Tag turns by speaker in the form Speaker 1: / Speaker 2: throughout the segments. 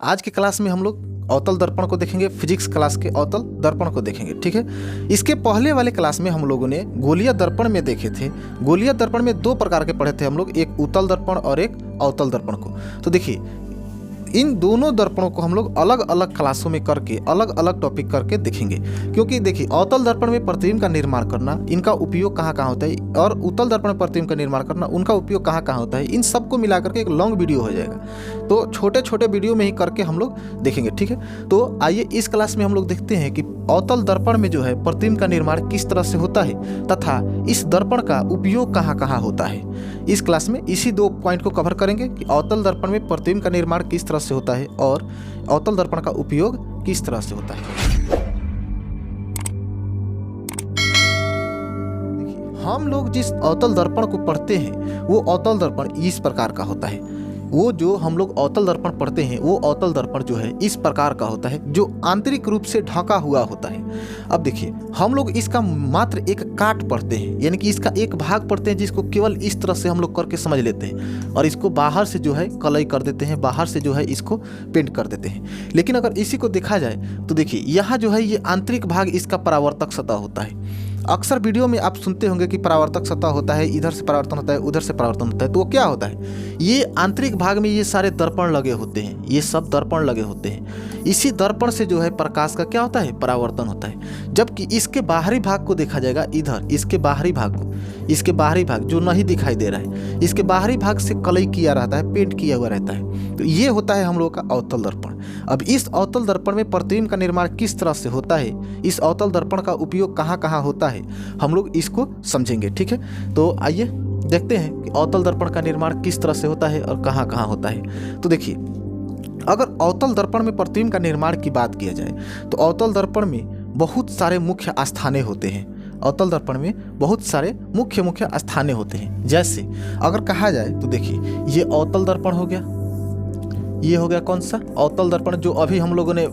Speaker 1: आज के क्लास में हम लोग अवतल दर्पण को देखेंगे, फिजिक्स क्लास के अवतल दर्पण को देखेंगे, ठीक है। इसके पहले वाले क्लास में हम लोगों ने गोलीय दर्पण में देखे थे। गोलीय दर्पण में दो प्रकार के पढ़े थे हम लोग, एक उत्तल दर्पण और एक अवतल दर्पण को। तो देखिए इन दोनों दर्पणों को हम लोग अलग अलग क्लासों में करके अलग अलग टॉपिक करके देखेंगे, क्योंकि देखिए अवतल दर्पण में प्रतिबिंब का निर्माण करना, इनका उपयोग कहाँ कहाँ होता है, और उत्तल दर्पण में प्रतिबिंब का निर्माण करना, उनका उपयोग कहाँ कहाँ होता है, इन सबको मिलाकर के एक लॉन्ग वीडियो हो जाएगा। तो छोटे छोटे वीडियो में ही करके हम लोग देखेंगे, ठीक है। तो आइए इस क्लास में हम लोग देखते हैं कि अवतल दर्पण में जो है प्रतिबिंब का निर्माण किस तरह से होता है तथा इस दर्पण का उपयोग कहाँ कहाँ होता है। इस क्लास में इसी दो पॉइंट को कवर करेंगे कि अवतल दर्पण में प्रतिबिंब का निर्माण किस तरह से होता है और अवतल दर्पण का उपयोग किस तरह से होता है। हम लोग जिस अवतल दर्पण को पढ़ते हैं वो अवतल दर्पण इस प्रकार का होता है। वो जो हम लोग अवतल दर्पण पढ़ते हैं वो अवतल दर्पण जो है इस प्रकार का होता है, जो आंतरिक रूप से ढका हुआ होता है। अब देखिए हम लोग इसका मात्र एक काट पढ़ते हैं, यानी कि इसका एक भाग पढ़ते हैं जिसको केवल इस तरह से हम लोग करके समझ लेते हैं और इसको बाहर से जो है कलई कर देते हैं, बाहर से जो है इसको पेंट कर देते हैं। लेकिन अगर इसी को देखा जाए तो देखिए यहाँ जो है ये आंतरिक भाग इसका परावर्तक सतह होता है। अक्सर वीडियो में आप सुनते होंगे कि परावर्तक सतह होता है, इधर से परावर्तन होता है, उधर से परावर्तन होता है। तो वो क्या होता है, ये आंतरिक भाग में ये सारे दर्पण लगे होते हैं, ये सब दर्पण लगे होते हैं। इसी दर्पण से जो है प्रकाश का क्या होता है, परावर्तन होता है। जबकि इसके बाहरी भाग को देखा जाएगा, इधर इसके बाहरी भाग को, इसके बाहरी भाग जो नहीं दिखाई दे रहा है, इसके बाहरी भाग से कलई किया रहता है, पेंट किया हुआ रहता है। तो ये होता है हम लोग का अवतल दर्पण। अब इस अवतल दर्पण में प्रतिबिंब का निर्माण किस तरह से होता है, इस अवतल दर्पण का उपयोग कहाँ कहाँ होता है, हम लोग इसको समझेंगे, ठीक है। तो आइए देखते हैं कि अवतल दर्पण का निर्माण किस तरह से होता है और कहाँ कहाँ होता है। तो देखिए अगर अवतल दर्पण में प्रतिबिंब का निर्माण की बात किया जाए तो अवतल दर्पण में बहुत सारे मुख्य आस्थाने होते हैं। अवतल दर्पण में बहुत सारे मुख्य मुख्य आस्थाने होते हैं। जैसे अगर कहा जाए तो देखिए ये अवतल दर्पण हो गया, ये हो गया कौन सा, अवतल दर्पण जो अभी हम लोगों ने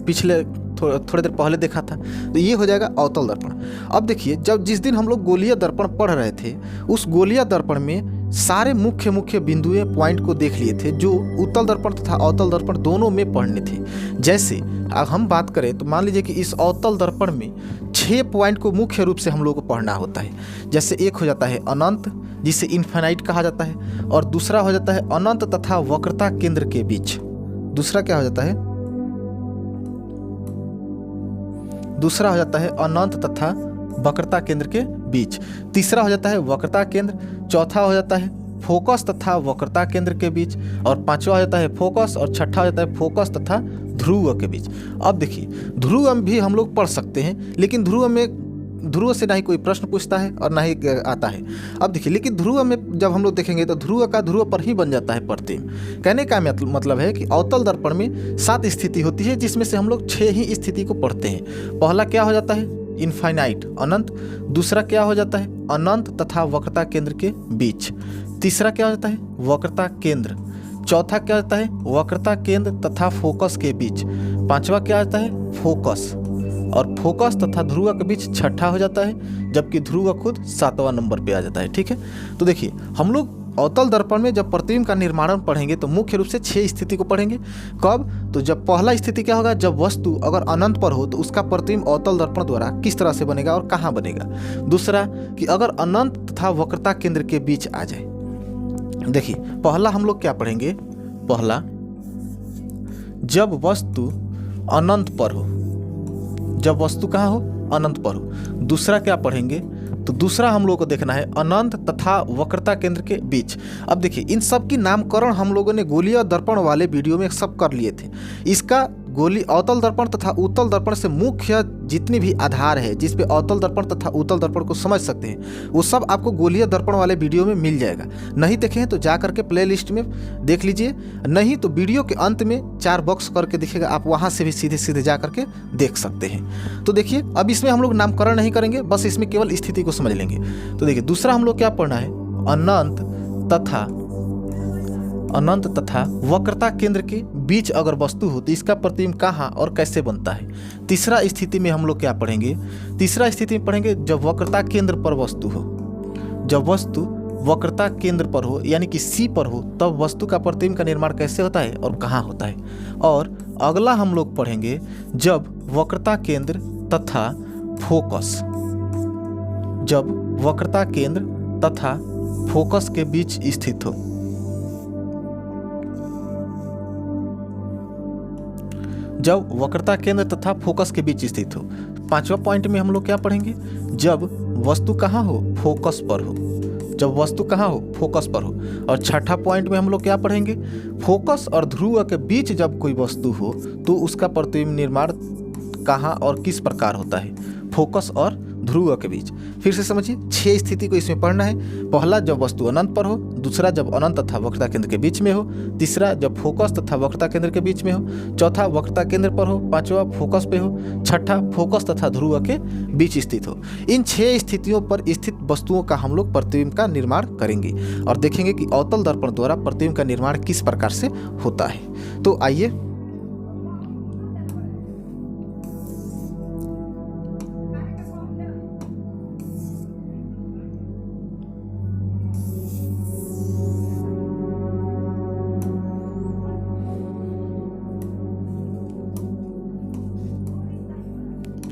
Speaker 1: पिछले थोड़ी देर पहले देखा था। तो ये हो जाएगा अवतल दर्पण। अब देखिए जब जिस दिन हम लोग गोलीय दर्पण पढ़ रहे थे उस गोलीय दर्पण में सारे मुख्य मुख्य बिंदुएं पॉइंट को देख लिए थे जो उत्तल दर्पण तथा अवतल दर्पण दोनों में पढ़ने थे। जैसे अब हम बात करें तो मान लीजिए कि इस अवतल दर्पण में 6 पॉइंट को मुख्य रूप से हम लोग को पढ़ना होता है। जैसे एक हो जाता है अनंत, जिसे इन्फिनाइट कहा जाता है, और दूसरा हो जाता है अनंत तथा वक्रता केंद्र के बीच। दूसरा क्या हो जाता है, दूसरा हो जाता है अनंत तथा वक्रता केंद्र के बीच। तीसरा हो जाता है वक्रता केंद्र। चौथा हो जाता है फोकस तथा वक्रता केंद्र के बीच। और पांचवा हो जाता है फोकस। और छठा हो जाता है फोकस तथा ध्रुव के बीच। अब देखिए ध्रुव भी हम लोग पढ़ सकते हैं, लेकिन ध्रुव से ना ही कोई प्रश्न पूछता है और ना ही आता है। अब देखिए लेकिन ध्रुव में जब हम लोग देखेंगे तो ध्रुव का ध्रुव पर ही बन जाता है प्रतिबिंब। कहने का मतलब है कि अवतल दर्पण में 7 स्थिति होती है, जिसमें से हम लोग 6 ही स्थिति को पढ़ते हैं। पहला क्या हो जाता है, इनफाइनाइट अनंत। दूसरा क्या हो जाता है, अनंत तथा वक्रता केंद्र के बीच। तीसरा क्या हो जाता है, वक्रता केंद्र। चौथा क्या होता है, वक्रता केंद्र तथा फोकस के बीच। पांचवा क्या होता है, फोकस। और फोकस तथा ध्रुव के बीच छठा हो जाता है, जबकि ध्रुव खुद 7वां नंबर पे आ जाता है, ठीक है। तो देखिए हम लोग अवतल दर्पण में जब प्रतिबिंब का निर्माण पढ़ेंगे तो मुख्य रूप से 6 स्थिति को पढ़ेंगे। कब, तो जब पहला स्थिति क्या होगा, जब वस्तु अगर अनंत पर हो तो उसका प्रतिबिंब अवतल दर्पण द्वारा किस तरह से बनेगा और कहाँ बनेगा। दूसरा कि अगर अनंत तथा वक्रता केंद्र के बीच आ जाए। देखिए पहला हम लोग क्या पढ़ेंगे, पहला जब वस्तु अनंत पर हो, जब वस्तु कहाँ हो, अनंत पर हो। दूसरा क्या पढ़ेंगे, तो दूसरा हम लोग को देखना है अनंत तथा वक्रता केंद्र के बीच। अब देखिए इन सब की नामकरण हम लोगों ने गोलीय दर्पण वाले वीडियो में सब कर लिए थे। इसका गोली अवतल दर्पण तथा उत्तल दर्पण से मुख्य जितने भी आधार है जिस पे अवतल दर्पण तथा उत्तल दर्पण को समझ सकते हैं वो सब आपको गोलीय दर्पण वाले वीडियो में मिल जाएगा। नहीं देखें तो जा करके प्ले लिस्ट में देख लीजिए, नहीं तो वीडियो के अंत में 4 बॉक्स करके दिखेगा, आप वहाँ से भी सीधे सीधे जा करके देख सकते हैं। तो देखिए अब इसमें हम लोग नामकरण नहीं करेंगे, बस इसमें केवल स्थिति को समझ लेंगे। तो देखिए दूसरा हम लोग क्या पढ़ना है, अनंत तथा वक्रता केंद्र के बीच अगर वस्तु हो तो इसका प्रतिबिंब कहाँ और कैसे बनता है। तीसरा स्थिति में हम लोग क्या पढ़ेंगे, तीसरा स्थिति में पढ़ेंगे जब वक्रता केंद्र पर वस्तु हो, जब वस्तु वक्रता केंद्र पर हो यानी कि सी पर हो तब वस्तु का प्रतिबिंब का निर्माण कैसे होता है और कहाँ होता है। और अगला हम लोग पढ़ेंगे जब वक्रता केंद्र तथा फोकस, जब वक्रता केंद्र तथा फोकस के बीच स्थित हो। जब वक्रता केंद्र तथा फोकस के बीच स्थित हो। पांचवा पॉइंट में हम लोग क्या पढ़ेंगे, जब वस्तु कहाँ हो, फोकस पर हो। जब वस्तु कहाँ हो, फोकस पर हो। और छठा पॉइंट में हम लोग क्या पढ़ेंगे, फोकस और ध्रुव के बीच जब कोई वस्तु हो तो उसका प्रतिबिंब निर्माण कहाँ और किस प्रकार होता है, फोकस और ध्रुव के बीच। फिर से समझिए, 6 स्थिति को इसमें पढ़ना है। पहला जब वस्तु अनंत पर हो, दूसरा जब अनंत तथा वक्रता केंद्र के बीच में हो, तीसरा जब फोकस तथा वक्रता केंद्र के बीच में हो, चौथा वक्रता केंद्र पर हो, पांचवा फोकस पे हो, छठा फोकस तथा ध्रुव के बीच स्थित हो। इन 6 स्थितियों पर स्थित वस्तुओं का हम लोग प्रतिबिंब का निर्माण करेंगे और देखेंगे कि अवतल दर्पण द्वारा प्रतिबिंब का निर्माण किस प्रकार से होता है। तो आइए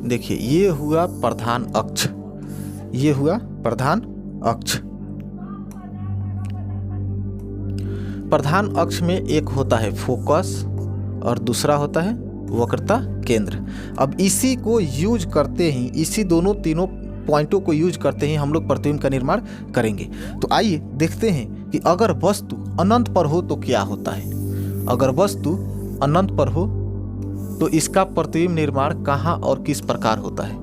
Speaker 1: देखिए, ये हुआ प्रधान अक्ष, ये हुआ प्रधान अक्ष। प्रधान अक्ष में एक होता है फोकस और दूसरा होता है वक्रता केंद्र। अब इसी को यूज करते ही, इसी तीनों पॉइंटों को यूज करते ही हम लोग प्रतिबिंब का निर्माण करेंगे। तो आइए देखते हैं कि अगर वस्तु अनंत पर हो तो क्या होता है। अगर वस्तु अनंत पर हो तो इसका प्रतिबिंब निर्माण कहाँ और किस प्रकार होता है।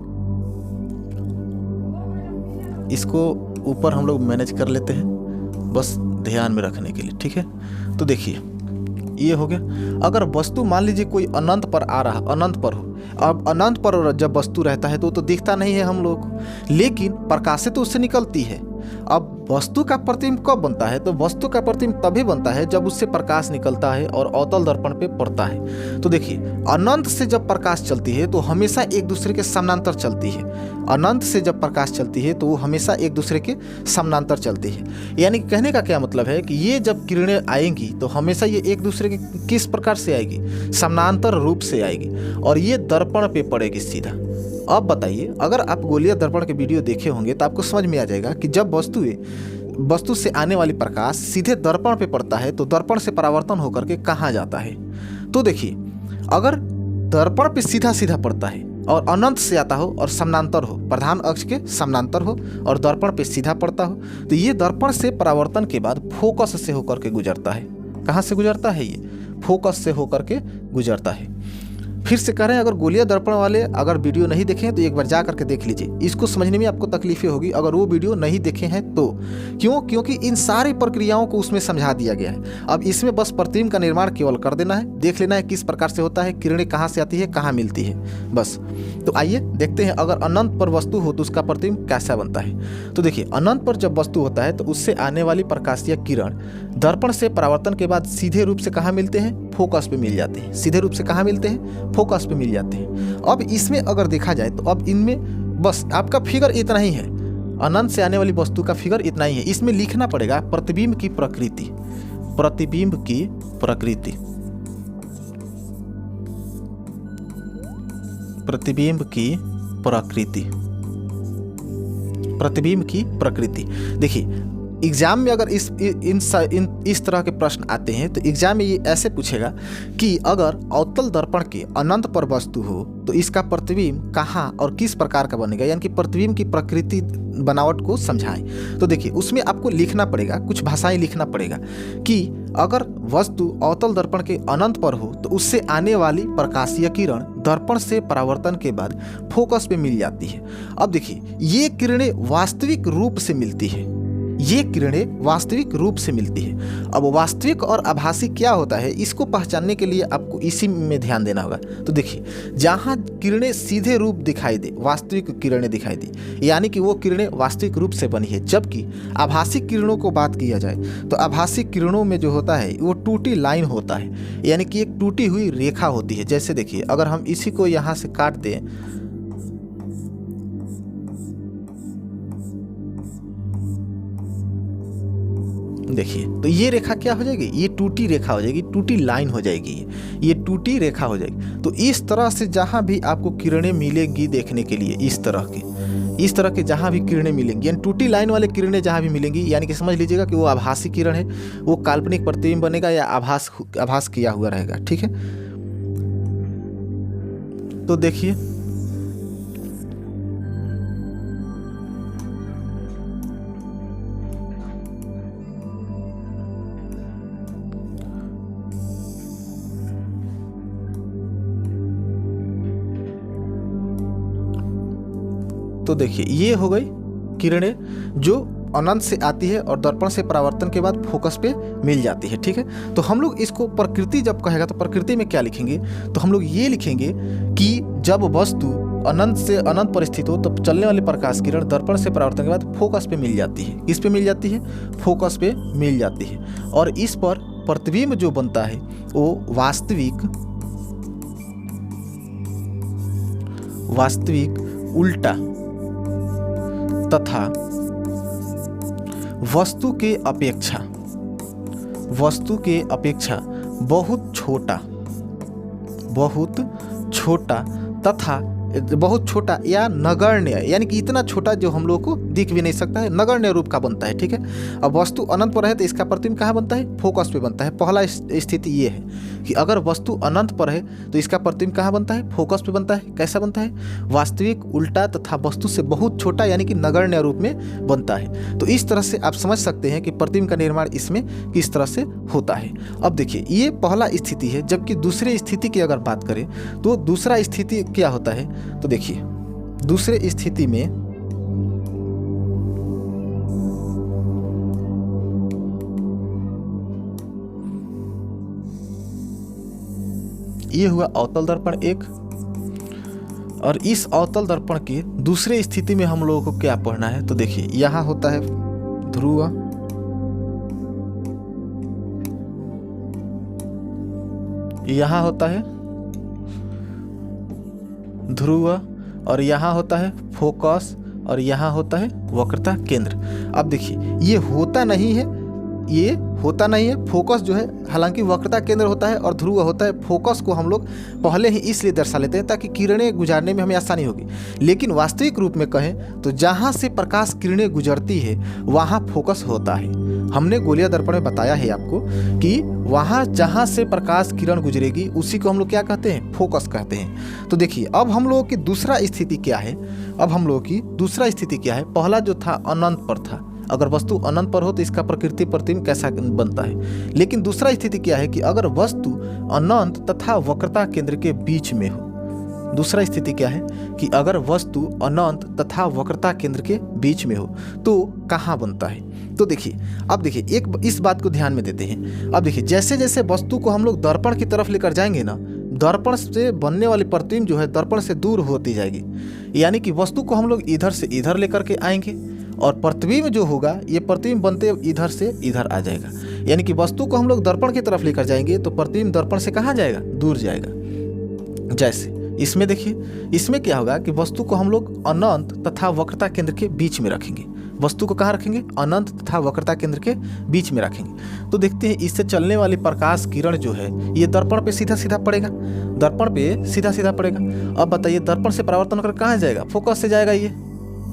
Speaker 1: इसको ऊपर हम लोग मैनेज कर लेते हैं बस ध्यान में रखने के लिए, ठीक है। तो देखिए, ये हो गया। अगर वस्तु मान लीजिए कोई अनंत पर आ रहा, अनंत पर हो। अब अनंत पर जब वस्तु रहता है तो दिखता नहीं है हम लोग को, लेकिन प्रकाश से तो उससे निकलती है। अब वस्तु का प्रतिबिंब कब बनता है, तो वस्तु का प्रतिबिंब तभी बनता है जब उससे प्रकाश निकलता है और अवतल दर्पण पे पड़ता है। तो देखिए, अनंत से जब प्रकाश चलती है तो हमेशा एक दूसरे के समानांतर चलती है। अनंत से जब प्रकाश चलती है तो वो हमेशा एक दूसरे के समानांतर चलती है। यानी कहने का क्या मतलब है कि ये जब किरणें आएंगी तो हमेशा ये एक दूसरे के किस प्रकार से आएगी, समानांतर रूप से आएगी और ये दर्पण पे पड़ेगी सीधा। अब बताइए, अगर आप गोलीय दर्पण के वीडियो देखे होंगे तो आपको समझ में आ जाएगा कि जब वस्तु से आने वाली प्रकाश सीधे दर्पण पे पड़ता है तो दर्पण से परावर्तन होकर के कहाँ जाता है। तो देखिए, अगर दर्पण पे सीधा सीधा पड़ता है और अनंत से आता हो और समानांतर हो, प्रधान अक्ष के समानांतर हो और दर्पण पे सीधा पड़ता हो, तो ये दर्पण से परावर्तन के बाद फोकस से होकर के गुजरता है। कहाँ से गुजरता है, ये फोकस से होकर के गुजरता है। फिर से कह रहे हैं, अगर गोलीय दर्पण वाले अगर वीडियो नहीं देखे हैं तो एक बार जा करके देख लीजिए। इसको समझने में आपको तकलीफें होगी अगर वो वीडियो नहीं देखे हैं तो। क्यों? क्योंकि इन सारी प्रक्रियाओं को उसमें समझा दिया गया है। अब इसमें बस प्रतिबिंब का निर्माण केवल कर देना है, देख लेना है किस प्रकार से होता है, किरणें कहाँ से आती है, कहाँ मिलती है, बस। तो आइए देखते हैं, अगर अनंत पर वस्तु हो तो उसका प्रतिबिंब कैसा बनता है। तो देखिए, अनंत पर जब वस्तु होता है तो उससे आने वाली प्रकाशीय किरण दर्पण से परावर्तन के बाद सीधे रूप से कहाँ मिलते हैं, फोकस पे मिल जाते हैं। सीधे रूप से कहाँ मिलते हैं, फोकस पे मिल जाते हैं। अब इसमें अगर देखा जाए तो अब इनमें बस आपका फिगर इतना ही है, अनंत से आने वाली वस्तु का फिगर इतना ही है। इसमें लिखना पड़ेगा प्रतिबिंब की प्रकृति, प्रतिबिंब की प्रकृति, प्रतिबिंब की प्रकृति, प्रतिबिंब की प्रकृति। देखिए, एग्जाम में अगर इस तरह के प्रश्न आते हैं तो एग्जाम में ये ऐसे पूछेगा कि अगर अवतल दर्पण के अनंत पर वस्तु हो तो इसका प्रतिबिंब कहाँ और किस प्रकार का बनेगा, यानी कि प्रतिबिंब की प्रकृति बनावट को समझाएं। तो देखिए, उसमें आपको लिखना पड़ेगा, कुछ भाषाएं लिखना पड़ेगा कि अगर वस्तु अवतल दर्पण के अनंत पर हो तो उससे आने वाली प्रकाशीय किरण दर्पण से परावर्तन के बाद फोकस पे मिल जाती है। अब देखिए, ये किरणें वास्तविक रूप से मिलती है, ये किरणें वास्तविक रूप से मिलती है। अब वास्तविक और आभासी क्या होता है, इसको पहचानने के लिए आपको इसी में ध्यान देना होगा। तो देखिए, जहाँ किरणें सीधे रूप दिखाई दे, वास्तविक किरणें दिखाई दे, यानी कि वो किरणें वास्तविक रूप से बनी है। जबकि आभासी किरणों को बात किया जाए तो आभासी किरणों में जो होता है वो टूटी लाइन होता है, यानी कि एक टूटी हुई रेखा होती है। जैसे देखिए, अगर हम इसी को यहाँ से काट दें, देखिए, तो ये रेखा क्या हो जाएगी, ये टूटी रेखा हो जाएगी, टूटी लाइन हो जाएगी, ये टूटी रेखा हो जाएगी। तो इस तरह से जहाँ भी आपको किरणें मिलेंगी देखने के लिए, इस तरह के जहाँ भी किरणें मिलेंगी, यानी टूटी लाइन वाले किरणें जहाँ भी मिलेंगी, यानी कि समझ लीजिएगा कि वो आभासी किरण है, वो काल्पनिक प्रतिबिंब बनेगा या आभास किया हुआ रहेगा। ठीक है, तो देखिए ये हो गई किरणें जो अनंत से आती है और दर्पण से परावर्तन के बाद फोकस पे मिल जाती है। ठीक है, तो हम लोग इसको प्रकृति जब कहेगा तो प्रकृति में क्या लिखेंगे, तो हम लोग ये लिखेंगे कि जब वस्तु अनंत से अनंत पर स्थित हो तब चलने वाले प्रकाश किरण दर्पण से परावर्तन के बाद फोकस पे मिल जाती है। किस पे मिल जाती है, फोकस पे मिल जाती है, और इस पर प्रतिबिंब जो बनता है वो वास्तविक उल्टा तथा वस्तु के अपेक्षा बहुत छोटा या नगण्य, यानी कि इतना छोटा जो हम लोग को दिख भी नहीं सकता है, नगण्य रूप का बनता है। ठीक है, अब वस्तु अनंत पर है तो इसका प्रतिबिंब कहाँ बनता है, फोकस पे बनता है। पहला स्थिति ये है कि अगर वस्तु अनंत पर है तो इसका प्रतिबिंब कहाँ बनता है, फोकस पे बनता है। कैसा बनता है, वास्तविक उल्टा तथा वस्तु से बहुत छोटा, यानी कि नगण्य रूप में बनता है। तो इस तरह से आप समझ सकते हैं कि प्रतिबिंब का निर्माण इसमें किस तरह से होता है। अब देखिए, ये पहला स्थिति है, जबकि दूसरे स्थिति की अगर बात करें तो दूसरा स्थिति क्या होता है, तो देखिए दूसरे स्थिति में ये हुआ अवतल दर्पण एक, और इस अवतल दर्पण के दूसरे स्थिति में हम लोगों को क्या पढ़ना है, तो देखिए यहां होता है ध्रुव, यहां होता है ध्रुव, और यहाँ होता है फोकस, और यहाँ होता है वक्रता केंद्र। अब देखिए ये होता नहीं है, फोकस जो है, हालांकि वक्रता केंद्र होता है और ध्रुव होता है। फोकस को हम लोग पहले ही इसलिए दर्शा लेते हैं ताकि किरणें गुजारने में हमें आसानी होगी, लेकिन वास्तविक रूप में कहें तो जहाँ से प्रकाश किरणें गुजरती है वहाँ फोकस होता है। हमने गोलीय दर्पण में बताया है आपको कि वहाँ जहाँ से प्रकाश किरण गुजरेगी उसी को हम लोग क्या कहते हैं, फोकस कहते हैं। तो देखिए अब हम लोगों की दूसरा स्थिति क्या है, पहला जो था अनंत पर था, अगर वस्तु अनंत पर हो तो इसका प्रकृति प्रतिबिंब कैसा बनता है। लेकिन दूसरा स्थिति क्या है कि अगर वस्तु अनंत तथा वक्रता केंद्र के बीच में हो, दूसरा स्थिति क्या है कि अगर वस्तु अनंत तथा वक्रता केंद्र के बीच में हो तो कहाँ बनता है। तो देखिए अब देखिए एक इस बात को ध्यान में देते हैं। अब देखिए जैसे जैसे वस्तु को हम लोग दर्पण की तरफ लेकर जाएंगे ना, दर्पण से बनने वाली प्रतिबिंब जो है दर्पण से दूर होती जाएगी, यानी कि वस्तु को हम लोग इधर से इधर लेकर के आएंगे और प्रतिबिंब जो होगा ये प्रतिबिंब बनते इधर से इधर आ जाएगा। यानी कि वस्तु को हम लोग दर्पण की तरफ लेकर जाएंगे तो प्रतिबिंब दर्पण से कहाँ जाएगा, दूर जाएगा। जैसे इसमें देखिए, इसमें क्या होगा कि वस्तु को हम लोग अनंत तथा वक्रता केंद्र के बीच में रखेंगे। वस्तु को कहाँ रखेंगे, अनंत तथा वक्रता केंद्र के बीच में रखेंगे। तो देखते हैं इससे चलने वाली प्रकाश किरण जो है ये दर्पण पे सीधा सीधा पड़ेगा, अब बताइए दर्पण से परावर्तन होकर कहाँ जाएगा, फोकस से जाएगा। ये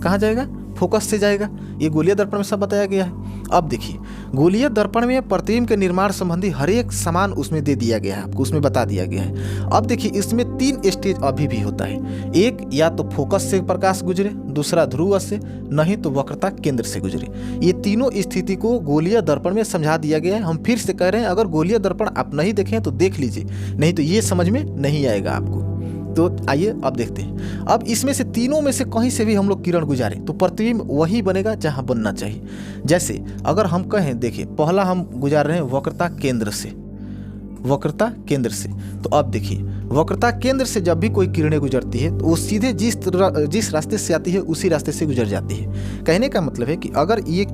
Speaker 1: कहाँ जाएगा, फोकस से जाएगा। ये गोलीय दर्पण में सब बताया गया है। अब देखिए गोलीय दर्पण में प्रतिबिंब के निर्माण संबंधी हर एक सामान उसमें दे दिया गया है, आपको उसमें बता दिया गया है। अब देखिए इसमें 3 स्टेज अभी भी होता है, एक या तो फोकस से प्रकाश गुजरे, दूसरा ध्रुव से, नहीं तो वक्रता केंद्र से गुजरे। ये तीनों स्थिति को गोलीय दर्पण में समझा दिया गया है। हम फिर से कह रहे हैं, अगर गोलीय दर्पण आप नहीं देखें तो देख लीजिए, नहीं तो ये समझ में नहीं आएगा आपको। तो आइए अब देखते हैं। अब इसमें से तीनों में से कहीं से भी हम लोग किरण गुजारें तो प्रतिबिंब वही बनेगा जहां बनना चाहिए। जैसे अगर हम कहें, देखिए पहला हम गुजार रहे हैं वक्रता केंद्र से, तो अब देखिए वक्रता केंद्र से जब भी कोई किरणें गुजरती है तो वो सीधे जिस रास्ते से आती है उसी रास्ते से गुजर जाती है। कहने का मतलब है कि अगर ये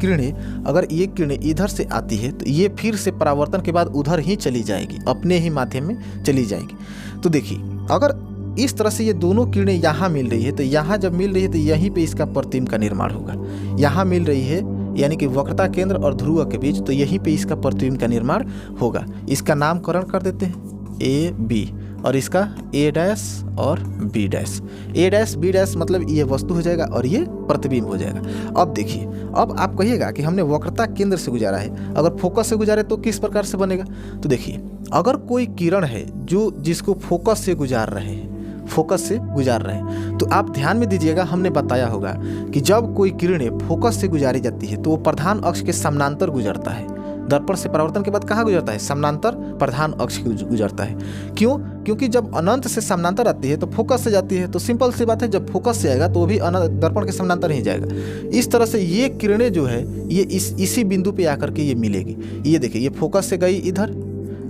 Speaker 1: किरणें इधर से आती है तो ये फिर से परावर्तन के बाद उधर ही चली जाएगी, अपने ही माध्यम में चली जाएगी। तो देखिए अगर इस तरह से ये दोनों किरणें यहाँ मिल रही है तो यहाँ जब मिल रही है तो यहीं पे इसका प्रतिबिंब का निर्माण होगा। यहाँ मिल रही है, यानी कि वक्रता केंद्र और ध्रुव के बीच, तो यहीं पे इसका प्रतिबिंब का निर्माण होगा। इसका नामकरण कर देते हैं ए बी, और इसका ए डैश और बी डैश। ए डैश बी डैश मतलब ये वस्तु हो जाएगा और ये प्रतिबिंब हो जाएगा। अब देखिए, अब आप कहिएगा कि हमने वक्रता केंद्र से गुजारा है, अगर फोकस से गुजारे तो किस प्रकार से बनेगा। तो देखिए, अगर कोई किरण है जो जिसको फोकस से गुजार रहे हैं, फोकस से गुजार रहे हैं, तो आप ध्यान में दीजिएगा, हमने बताया होगा कि जब कोई किरणें फोकस से गुजारी जाती है तो वो प्रधान अक्ष के समानांतर गुजरता है। दर्पण से परावर्तन के बाद कहाँ गुजरता है? समानांतर प्रधान अक्ष की गुजरता है। क्यों? क्योंकि जब अनंत से समानांतर आती है तो फोकस से जाती है, तो सिंपल सी बात है, जब फोकस से आएगा तो वो भी दर्पण के समानांतर ही जाएगा। इस तरह से ये किरणें जो है ये इसी बिंदु पे आकर के ये मिलेगी। ये देखिए, ये फोकस से गई इधर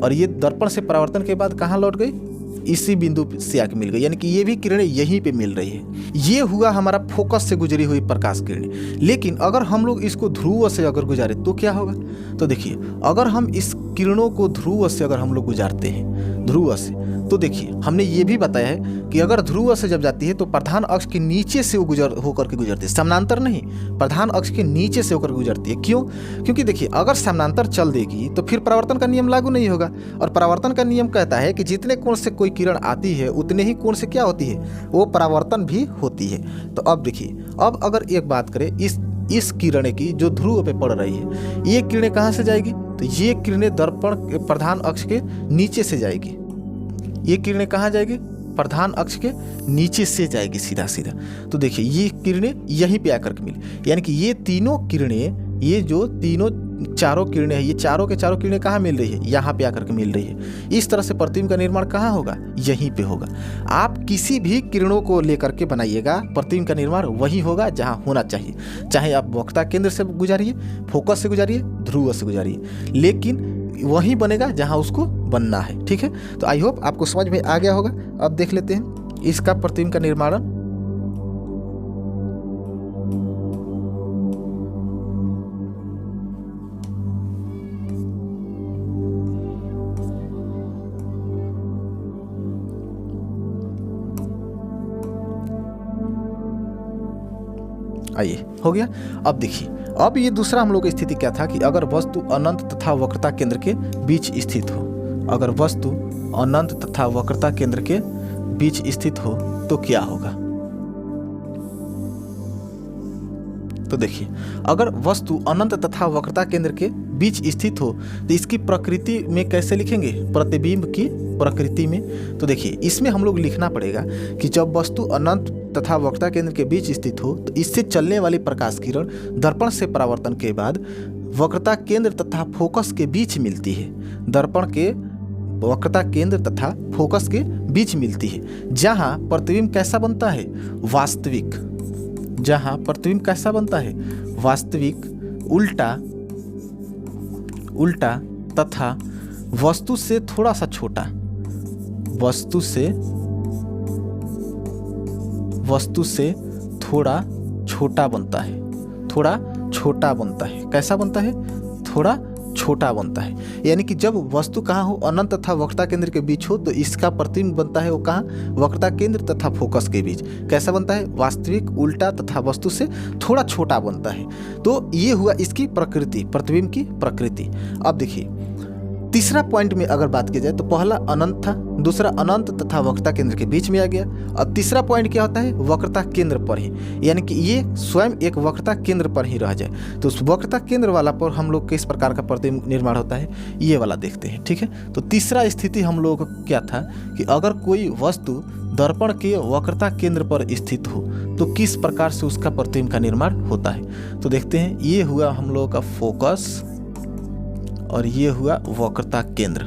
Speaker 1: और ये दर्पण से परावर्तन के बाद कहाँ लौट गई? इसी बिंदु से आके मिल गई, यानी कि ये भी किरणें यहीं पे मिल रही है। ये हुआ हमारा फोकस से गुजरी हुई प्रकाश किरणें। लेकिन अगर हम लोग इसको ध्रुव से अगर गुजारे तो क्या होगा? तो देखिए, अगर हम इस किरणों को ध्रुव से अगर हम लोग गुजारते हैं, ध्रुव से, तो देखिए हमने ये भी बताया है कि अगर ध्रुव से जब जाती है तो प्रधान अक्ष के नीचे से वो होकर के गुजरती है, समानांतर नहीं, प्रधान अक्ष के नीचे से होकर गुजरती है। क्यों? क्योंकि देखिए, अगर समानांतर चल देगी तो फिर परावर्तन का नियम लागू नहीं होगा, और परावर्तन का नियम कहता है कि जितने कोण से कोई किरण आती है उतने ही कोण से क्या होती है? वो परावर्तन भी होती है। तो अब देखिए, अब अगर एक बात करें इस किरणें की जो ध्रुव पे पड़ रही है, ये किरणें कहाँ से जाएगी? तो ये किरणें दर्पण प्रधान अक्ष के नीचे से जाएगी। ये किरणें कहाँ जाएगी? प्रधान अक्ष के नीचे से जाएगी सीधा सीधा। तो देखिए, ये किरणें यहीं पे आकर के मिली, यानी कि ये तीनों किरणें, ये जो तीनों चारों किरणें हैं, ये चारों के चारों किरणें कहाँ मिल रही है? यहाँ पे आकर के मिल रही है। इस तरह से प्रतिबिंब का निर्माण कहाँ होगा? यहीं पे होगा। आप किसी भी किरणों को लेकर के बनाइएगा, प्रतिबिंब का निर्माण वही होगा जहाँ होना चाहिए। चाहे आप वक्रता केंद्र से गुजारिए, फोकस से गुजारिए, ध्रुव से गुजारिए, लेकिन वही बनेगा जहाँ उसको बनना है। ठीक है, तो आई होप आपको समझ में आ गया होगा। अब देख लेते हैं इसका प्रतिबिंब का निर्माण। आइए, हो गया। अब देखिए, अब ये दूसरा हम लोग की स्थिति क्या था कि अगर वस्तु अनंत तथा वक्रता केंद्र के बीच स्थित हो, अगर वस्तु अनंत तथा वक्रता केंद्र के बीच स्थित हो तो क्या होगा? तो देखिए, अगर वस्तु अनंत तथा वक्रता केंद्र के बीच स्थित हो तो इसकी प्रकृति में कैसे लिखेंगे? प्रतिबिंब की प्रकृति में। तो देखिए, इसमें हम लोग लिखना पड़ेगा कि जब वस्तु अनंत तथा वक्रता केंद्र के बीच स्थित हो तो इससे चलने वाली प्रकाश किरण दर्पण से परावर्तन के बाद वक्रता केंद्र तथा फोकस के बीच मिलती है। दर्पण के वक्रता केंद्र तथा फोकस के बीच मिलती है, जहां प्रतिबिंब कैसा बनता है? वास्तविक। जहां प्रतिबिंब कैसा बनता है? वास्तविक, उल्टा तथा वस्तु से थोड़ा सा छोटा, वस्तु से थोड़ा छोटा बनता है। थोड़ा छोटा बनता है। कैसा बनता है? थोड़ा छोटा बनता है। यानी कि जब वस्तु कहाँ हो? अनंत तथा वक्रता केंद्र के बीच हो तो इसका प्रतिबिंब बनता है वो कहाँ? वक्रता केंद्र तथा फोकस के बीच। कैसा बनता है? वास्तविक, उल्टा तथा वस्तु से थोड़ा छोटा बनता है। तो ये हुआ इसकी प्रकृति, प्रतिबिंब की प्रकृति। अब देखिए, तीसरा पॉइंट में अगर बात की जाए तो पहला अनंत था, दूसरा अनंत तथा वक्रता केंद्र के बीच में आ गया। अब तीसरा पॉइंट क्या होता है? वक्रता केंद्र पर ही, यानी कि ये स्वयं एक वक्रता केंद्र पर ही रह जाए। तो उस वक्रता केंद्र वाला पर हम लोग किस प्रकार का प्रतिबिंब निर्माण होता है, ये वाला देखते हैं। ठीक है, तो तीसरा स्थिति हम लोग क्या था कि अगर कोई वस्तु दर्पण के वक्रता केंद्र पर स्थित हो तो किस प्रकार से उसका प्रतिबिंब का निर्माण होता है। तो देखते हैं, ये हुआ हम लोगों का फोकस और ये हुआ वक्रता केंद्र।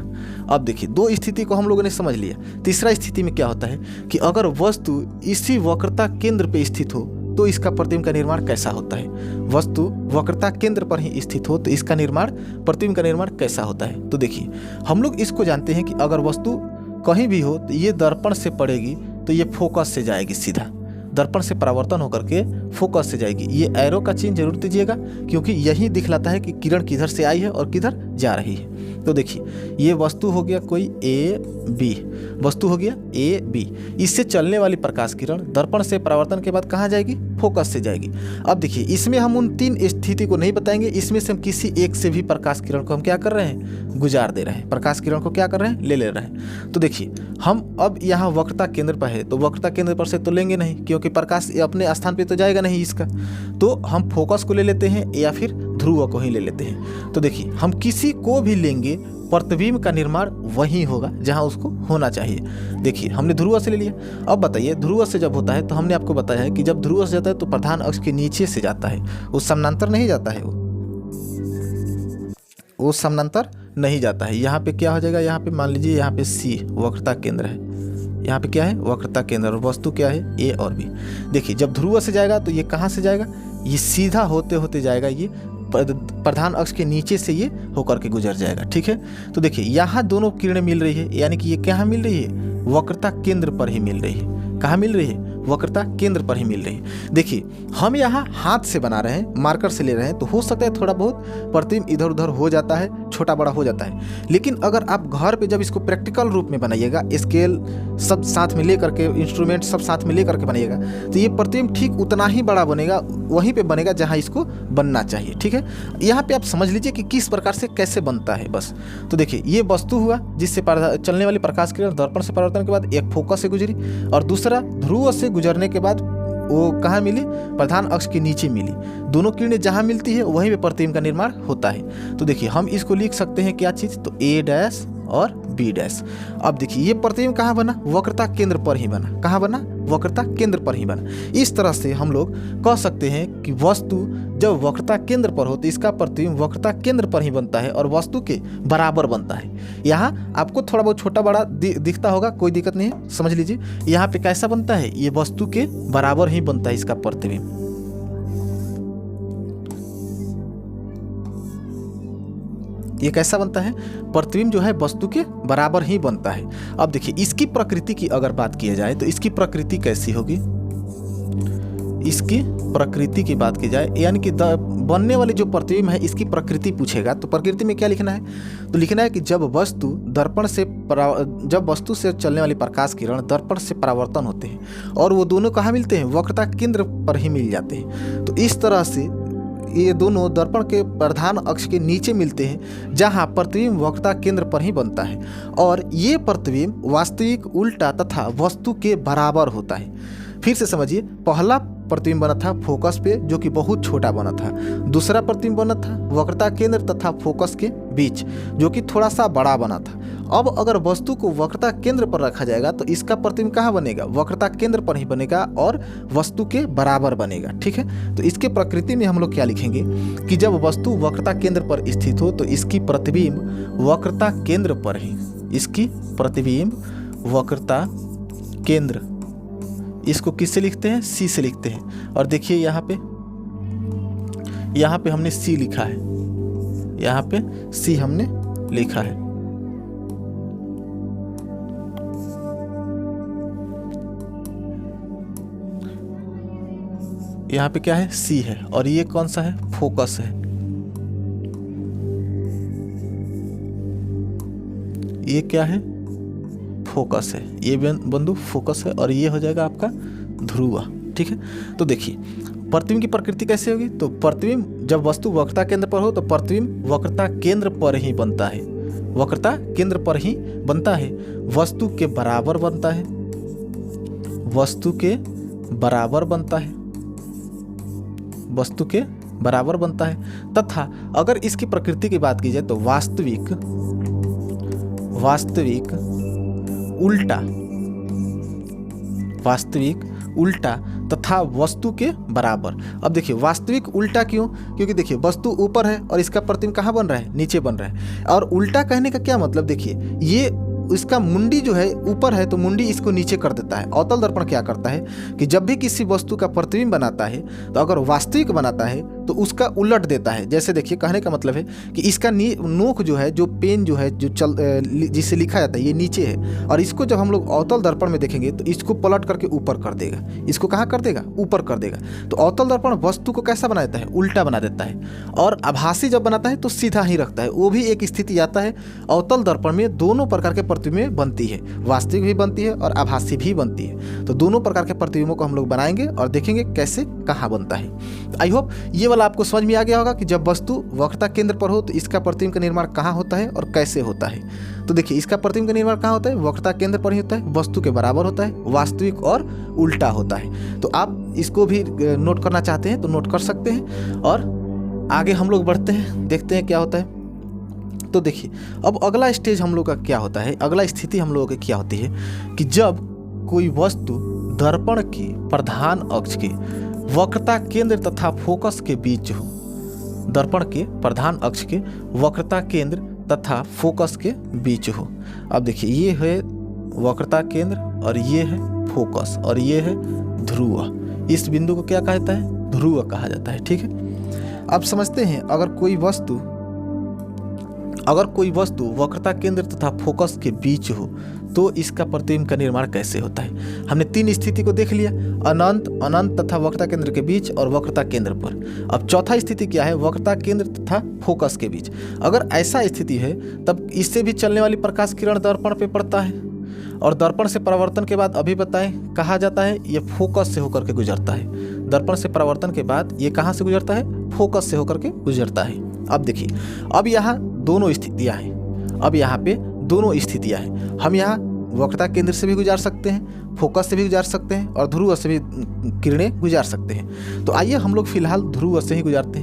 Speaker 1: अब देखिए, दो स्थिति को हम लोगों ने समझ लिया। तीसरा स्थिति में क्या होता है कि अगर वस्तु इसी वक्रता केंद्र पे स्थित हो तो इसका प्रतिबिंब का निर्माण कैसा होता है। वस्तु वक्रता केंद्र पर ही स्थित हो तो इसका निर्माण, प्रतिबिंब का निर्माण कैसा होता है। तो देखिए, हम लोग इसको जानते हैं कि अगर वस्तु कहीं भी हो तो ये दर्पण से पड़ेगी तो ये फोकस से जाएगी, सीधा दर्पण से परावर्तन होकर के फोकस से जाएगी। ये एरो का चिन्ह जरूर दीजिएगा, क्योंकि यही दिखलाता है कि किरण किधर से आई है और किधर जा रही है। तो देखिए ये वस्तु हो गया कोई ए बी, वस्तु हो गया ए बी। इससे चलने वाली प्रकाश किरण दर्पण से परावर्तन के बाद कहाँ जाएगी? फोकस से जाएगी। अब देखिए इसमें हम उन 3 स्थिति को नहीं बताएंगे, इसमें से हम किसी एक से भी प्रकाश किरण को हम क्या कर रहे हैं? गुजार दे रहे हैं। प्रकाश किरण को क्या कर रहे हैं? ले रहे हैं। तो देखिए हम अब यहाँ वक्रता केंद्र पर है, तो वक्रता केंद्र पर से तो लेंगे नहीं, क्योंकि प्रकाश अपने स्थान पर तो जाएगा नहीं इसका। तो हम फोकस को ले लेते हैं या फिर ध्रुव को ही ले लेते हैं। तो देखिए हम किसी को भी लेंगे, प्रतिबिंब का निर्माण वहीं होगा जहां उसको होना चाहिए। देखिए हमने ध्रुव से ले लिया। अब बताइए ध्रुव से जब होता है तो हमने आपको बताया है कि जब ध्रुव से जाता है तो प्रधान अक्ष के नीचे से जाता है, वो समानांतर नहीं जाता है, वो समानांतर नहीं जाता है। यहाँ पे क्या हो जाएगा? यहाँ पे मान लीजिए यहाँ पे सी वक्रता केंद्र है, यहाँ पे क्या है? वक्रता केंद्र, और वस्तु क्या है? ए और बी। देखिए जब ध्रुव से जाएगा तो ये कहाँ से जाएगा? ये सीधा होते होते जाएगा, ये प्रधान अक्ष के नीचे से ये होकर के गुजर जाएगा। ठीक है, तो देखिए यहाँ दोनों किरणें मिल रही है, यानी कि ये कहाँ मिल रही है? वक्रता केंद्र पर ही मिल रही है। कहाँ मिल रही है? वक्रता केंद्र पर ही मिल रही है। देखिए हम यहाँ हाथ से बना रहे हैं, मार्कर से ले रहे हैं, तो हो सकता है थोड़ा बहुत प्रतिबिंब इधर उधर हो जाता है, छोटा बड़ा हो जाता है। लेकिन अगर आप घर पे जब इसको प्रैक्टिकल रूप में बनाइएगा, स्केल सब साथ में ले करके, इंस्ट्रूमेंट सब साथ में ले करके बनाइएगा, तो ये प्रतिबिंब ठीक उतना ही बड़ा बनेगा, वहीं पे बनेगा जहाँ इसको बनना चाहिए। ठीक है, यहाँ पे आप समझ लीजिए कि किस प्रकार से कैसे बनता है बस। तो देखिए ये वस्तु हुआ जिससे चलने वाली प्रकाश किरण दर्पण से परावर्तन के बाद एक फोकस से गुजरी, और दूसरा ध्रुव से गुजरने के बाद वो कहाँ मिली? प्रधान अक्ष के नीचे मिली। दोनों किरणें जहाँ मिलती है वहीं पे प्रतिबिंब का निर्माण होता है। तो देखिए हम इसको लिख सकते हैं क्या चीज़? तो ए डैश और बी डैश। अब देखिए ये प्रतिबिंब कहाँ बना? वक्रता केंद्र पर ही बना। कहाँ बना? वक्रता केंद्र पर ही बना। इस तरह से हम लोग कह सकते हैं कि वस्तु जब वक्रता केंद्र पर हो तो इसका प्रतिबिंब वक्रता केंद्र पर ही बनता है और वस्तु के बराबर बनता है। यहाँ आपको थोड़ा बहुत छोटा बड़ा दिखता होगा, कोई दिक्कत नहीं है, समझ लीजिए। यहाँ पे कैसा बनता है? ये वस्तु के बराबर ही बनता है इसका प्रतिबिंब। ये कैसा बनता है? प्रतिबिंब जो है वस्तु के बराबर ही बनता है। अब देखिए इसकी प्रकृति की अगर बात की जाए तो इसकी प्रकृति कैसी होगी? इसकी प्रकृति की बात की जाए, यानी कि बनने वाली जो प्रतिबिंब है इसकी प्रकृति पूछेगा तो प्रकृति में क्या लिखना है? तो लिखना है कि जब वस्तु से चलने वाली प्रकाश किरण दर्पण से परावर्तन होते हैं और वो दोनों कहाँ मिलते हैं? वक्रता केंद्र पर ही मिल जाते हैं। तो इस तरह से ये दोनों दर्पण के प्रधान अक्ष के नीचे मिलते हैं, जहां प्रतिबिंब वक्रता केंद्र पर ही बनता है, और ये प्रतिबिंब वास्तविक, उल्टा तथा वस्तु के बराबर होता है। फिर से समझिए, पहला प्रतिबिंब बना था फोकस पे जो कि बहुत छोटा बना था, दूसरा प्रतिबिंब बना था वक्रता केंद्र तथा फोकस के बीच जो कि थोड़ा सा बड़ा बना था। अब अगर वस्तु को वक्रता केंद्र पर रखा जाएगा तो इसका प्रतिबिंब कहाँ बनेगा? वक्रता केंद्र पर ही बनेगा और वस्तु के बराबर बनेगा। ठीक है, तो इसके प्रकृति में हम लोग क्या लिखेंगे कि जब वस्तु वक्रता केंद्र पर स्थित हो तो इसकी प्रतिबिंब वक्रता केंद्र पर ही, इसकी प्रतिबिंब वक्रता केंद्र, इसको किससे लिखते हैं? सी से लिखते हैं। और देखिए यहाँ पे हमने सी लिखा है, यहाँ पे सी हमने लिखा है। यहाँ पे क्या है? सी है, और ये कौन सा है? फोकस है। ये क्या है? फोकस है। ये बिंदु फोकस है और ये हो जाएगा आपका ध्रुव। ठीक है, तो देखिए प्रतिबिंब की प्रकृति कैसे होगी? तो प्रतिबिंब जब वस्तु वक्रता केंद्र पर हो तो प्रतिबिंब वक्रता केंद्र पर ही बनता है, वक्रता केंद्र पर ही बनता है, वस्तु के बराबर बनता है, वस्तु के बराबर बनता है, वस्तु के बराबर बनता है। तथा अगर इसकी प्रकृति की बात की जाए तो वास्तविक, उल्टा, वास्तविक, उल्टा तथा वस्तु के बराबर। अब देखिए वास्तविक उल्टा क्यों? क्योंकि देखिए वस्तु ऊपर है और इसका प्रतिबिंब कहाँ बन रहा है? नीचे बन रहा है। और उल्टा कहने का क्या मतलब? देखिए ये इसका मुंडी जो है ऊपर है तो मुंडी इसको नीचे कर देता है। अवतल दर्पण क्या करता है कि जब भी किसी वस्तु का प्रतिबिंब बनाता है तो अगर वास्तविक बनाता है तो उसका उलट देता है। जैसे देखिए, कहने का मतलब है कि इसका नोक जो है, जो पेन जो है, जो जिससे लिखा जाता है, ये नीचे है, और इसको जब हम लोग अवतल दर्पण में देखेंगे तो इसको पलट करके ऊपर कर देगा। इसको कहाँ कर देगा? ऊपर कर देगा। तो अवतल दर्पण वस्तु को कैसा बना देता है? उल्टा बना देता है। और आभासी जब बनाता है तो सीधा ही रखता है। वो भी एक स्थिति आता है। अवतल दर्पण में दोनों प्रकार के प्रतिबिंब बनती है, वास्तविक भी बनती है और आभासी भी बनती है। तो दोनों प्रकार के प्रतिबिंबों को हम लोग बनाएंगे और देखेंगे कैसे, कहाँ बनता है। आई होप ये वाला आपको समझ में आ गया होगा कि जब वस्तु वक्रता केंद्र पर हो तो इसका प्रतिबिंब का निर्माण कहाँ होता है और कैसे होता है। तो देखिए, इसका प्रतिबिंब का निर्माण कहाँ होता है? वक्रता केंद्र पर ही होता है, वस्तु के बराबर होता है, वास्तविक और उल्टा होता है। तो आप इसको भी नोट करना चाहते हैं तो नोट कर सकते हैं। और आगे हम लोग बढ़ते हैं, देखते हैं क्या होता है। तो देखिए, अब अगला स्टेज हम लोग का क्या होता है, अगला स्थिति हम लोगों की क्या होती है कि जब कोई वस्तु दर्पण के प्रधान अक्ष के वक्रता केंद्र तथा फोकस के बीच हो। दर्पण के प्रधान अक्ष के वक्रता केंद्र तथा फोकस के बीच हो। अब देखिए, ये है वक्रता केंद्र और ये है फोकस और ये है ध्रुव। इस बिंदु को क्या कहता है? ध्रुव कहा जाता है। ठीक है, अब समझते हैं, अगर कोई वस्तु वक्रता केंद्र तथा फोकस के बीच हो तो इसका प्रतिबिंब का निर्माण कैसे होता है। हमने 3 स्थिति को देख लिया, अनंत, अनंत तथा वक्रता केंद्र के बीच और वक्रता केंद्र पर। अब चौथा स्थिति क्या है? वक्रता केंद्र तथा फोकस के बीच। अगर ऐसा स्थिति है तब इससे भी चलने वाली प्रकाश किरण दर्पण पे पड़ता है और दर्पण से परावर्तन के बाद अभी बताएं कहा जाता है ये फोकस से होकर के गुजरता है। दर्पण से परावर्तन के बाद ये कहाँ से गुजरता है? फोकस से होकर के गुजरता है। अब देखिए, अब यहाँ दोनों स्थितियाँ हैं। अब यहाँ पे दोनों स्थितियाँ हैं। हम यहाँ वक्रता केंद्र से भी गुजार सकते हैं, फोकस से भी गुजार सकते हैं और ध्रुव से भी किरणें गुजार सकते हैं। तो आइए हम लोग फिलहाल ध्रुव से ही गुजारते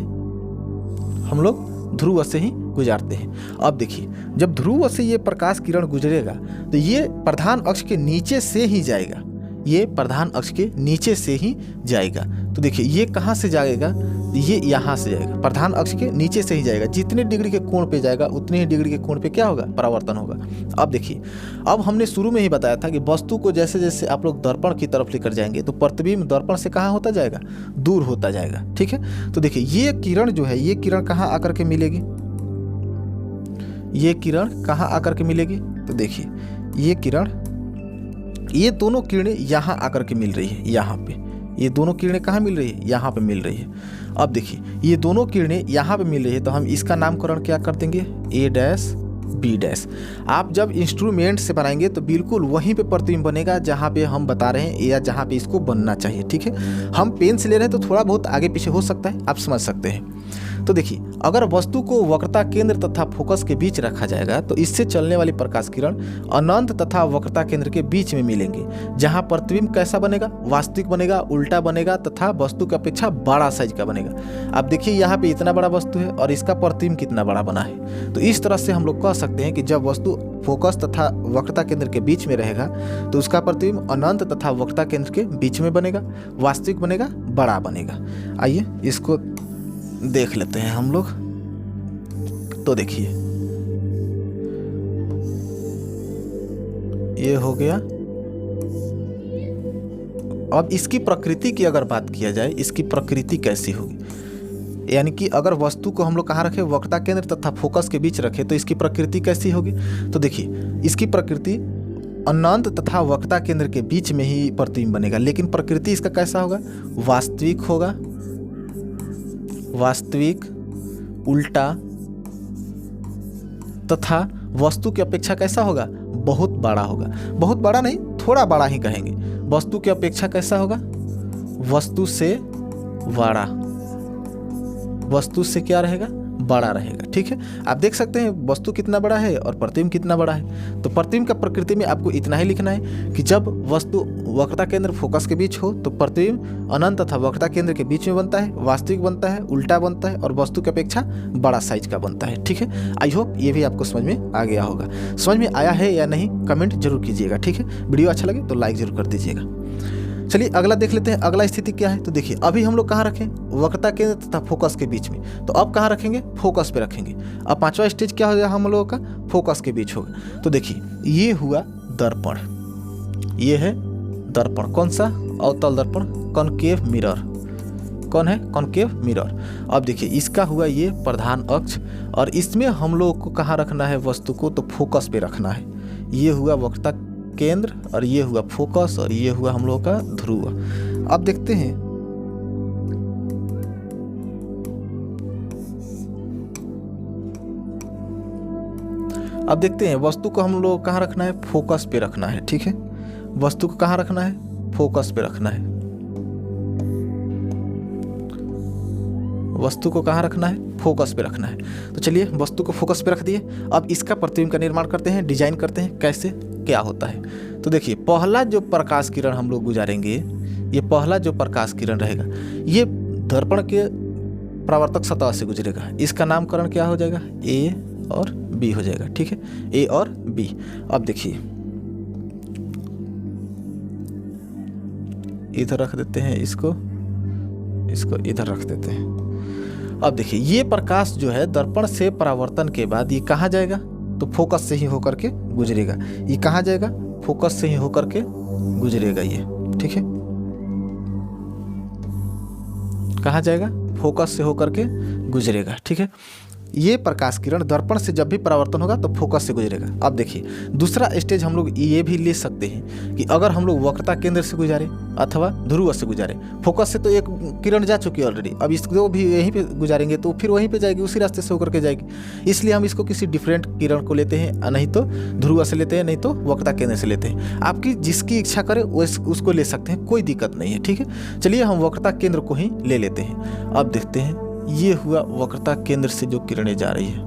Speaker 1: हैं। अब देखिए, जब ध्रुव से ये प्रकाश किरण गुजरेगा तो ये प्रधान अक्ष के नीचे से ही जाएगा। ये प्रधान अक्ष के नीचे से ही जाएगा। तो देखिए, ये कहाँ से जाएगा? ये यहाँ से जाएगा, प्रधान अक्ष के नीचे से ही जाएगा। जितने डिग्री के कोण पे जाएगा उतने ही डिग्री के कोण पे क्या होगा? परावर्तन होगा। अब देखिए, अब हमने शुरू में ही बताया था कि वस्तु को जैसे जैसे आप लोग दर्पण की तरफ लेकर जाएंगे तो प्रतिबिंब दर्पण से कहाँ होता जाएगा? दूर होता जाएगा। ठीक है, तो देखिए, ये किरण जो है, ये किरण कहाँ आकर के मिलेगी? ये किरण कहाँ आकर के मिलेगी? तो देखिए, ये दोनों किरणें यहाँ आकर के मिल रही है। यहाँ पे ये दोनों किरणें कहाँ मिल रही है? यहाँ पे मिल रही है। अब देखिए, ये दोनों किरणें यहाँ पे मिल रही है तो हम इसका नामकरण क्या कर देंगे? A' B'। आप जब इंस्ट्रूमेंट से बनाएंगे तो बिल्कुल वहीं पे प्रतिबिंब बनेगा जहाँ पे हम बता रहे हैं या जहाँ पे इसको बनना चाहिए। ठीक है, हम पेन से ले रहे हैं तो थोड़ा बहुत आगे पीछे हो सकता है, आप समझ सकते हैं। तो देखिए, अगर वस्तु को वक्रता केंद्र तथा फोकस के बीच रखा जाएगा तो इससे चलने वाली प्रकाश किरण अनंत तथा वक्रता केंद्र के बीच में मिलेंगे, जहां प्रतिबिंब कैसा बनेगा? वास्तविक बनेगा, उल्टा बनेगा तथा वस्तु की अपेक्षा बड़ा साइज का बनेगा। अब देखिए, यहाँ पे इतना बड़ा वस्तु है और इसका प्रतिबिंब कितना बड़ा बना है। तो इस तरह से हम लोग कह सकते हैं कि जब वस्तु फोकस तथा वक्रता केंद्र के बीच में रहेगा तो उसका प्रतिबिंब अनंत तथा वक्रता केंद्र के बीच में बनेगा, वास्तविक बनेगा, बड़ा बनेगा। आइए इसको देख लेते हैं हम लोग। तो देखिए, ये हो गया। अब इसकी प्रकृति की अगर बात किया जाए, इसकी प्रकृति कैसी होगी, यानी कि अगर वस्तु को हम लोग कहाँ रखें? वक्रता केंद्र तथा फोकस के बीच रखें तो इसकी प्रकृति कैसी होगी? तो देखिए, इसकी प्रकृति अनंत तथा वक्रता केंद्र के बीच में ही प्रतिबिंब बनेगा, लेकिन प्रकृति इसका कैसा होगा? वास्तविक होगा, वास्तविक, उल्टा तथा वस्तु की अपेक्षा कैसा होगा? बहुत बड़ा होगा। बहुत बड़ा नहीं, थोड़ा बड़ा ही कहेंगे। वस्तु की अपेक्षा कैसा होगा? वस्तु से बड़ा। वस्तु से क्या रहेगा? बड़ा रहेगा। ठीक है, आप देख सकते हैं वस्तु कितना बड़ा है और प्रतिबिंब कितना बड़ा है। तो प्रतिबिंब का प्रकृति में आपको इतना ही लिखना है कि जब वस्तु वक्रता केंद्र फोकस के बीच हो तो प्रतिबिंब अनंत तथा वक्रता केंद्र के बीच में बनता है, वास्तविक बनता है, उल्टा बनता है और वस्तु की अपेक्षा बड़ा साइज का बनता है। ठीक है, आई होप ये भी आपको समझ में आ गया होगा। समझ में आया है या नहीं कमेंट जरूर कीजिएगा। ठीक है, वीडियो अच्छा लगे तो लाइक जरूर कर दीजिएगा। चलिए अगला देख लेते हैं। अगला स्थिति क्या है? तो देखिए, अभी हम लोग कहाँ रखें? वक्रता केंद्र तथा फोकस के बीच में। तो अब कहाँ रखेंगे? फोकस पे रखेंगे। अब 5वां स्टेज क्या हो जाएगा हम लोगों का? फोकस के बीच होगा। तो देखिए, ये हुआ दर्पण, ये है दर्पण। कौन सा? अवतल दर्पण, कॉनकेव मिरर। कौन है, कॉनकेव मिरर। अब देखिए इसका हुआ ये प्रधान अक्ष, और इसमें हम लोग को कहाँ रखना है वस्तु को, तो फोकस पे रखना है। ये हुआ वक्रता केंद्र, और ये हुआ फोकस, और ये हुआ हम लोग का ध्रुव। अब देखते हैं वस्तु को हम लोग कहाँ रखना है, फोकस पे रखना है। ठीक है, वस्तु को कहाँ रखना है, फोकस पे रखना है। वस्तु को कहाँ रखना है, फोकस पे रखना है। तो चलिए वस्तु को फोकस पे रख दिए। अब इसका प्रतिबिंब का निर्माण करते हैं, डिजाइन करते हैं कैसे क्या होता है। तो देखिए पहला जो प्रकाश किरण हम लोग गुजारेंगे, ये पहला जो प्रकाश किरण रहेगा ये दर्पण के परावर्तक सतह से गुजरेगा। इसका नामकरण क्या हो जाएगा, ए और बी हो जाएगा। ठीक है, ए और बी। अब देखिए इधर रख देते हैं, इसको इधर रख देते हैं। अब देखिए ये प्रकाश जो है दर्पण से परावर्तन के बाद ये कहाँ जाएगा, तो फोकस से ही होकर के गुजरेगा। ये कहाँ जाएगा, फोकस से ही होकर के गुजरेगा ये। ठीक है, कहाँ जाएगा, फोकस से होकर के गुजरेगा। ठीक है, ये प्रकाश किरण दर्पण से जब भी परावर्तन होगा तो फोकस से गुजरेगा। अब देखिए दूसरा स्टेज हम लोग ये भी ले सकते हैं कि अगर हम लोग वक्रता केंद्र से गुजारे अथवा ध्रुव से गुजारे, फोकस से तो एक किरण जा चुकी है ऑलरेडी, अब इसको भी यहीं पे गुजारेंगे तो फिर वहीं पे जाएगी, उसी रास्ते से होकर के जाएगी। इसलिए हम इसको किसी डिफरेंट किरण को लेते हैं, नहीं तो ध्रुव से लेते हैं, नहीं तो वक्रता केंद्र से लेते हैं। आपकी जिसकी इच्छा करे उसको ले सकते हैं, कोई दिक्कत नहीं है। ठीक है, चलिए हम वक्रता केंद्र को ही ले लेते हैं। अब देखते हैं ये हुआ वक्रता केंद्र से जो किरणें जा रही है।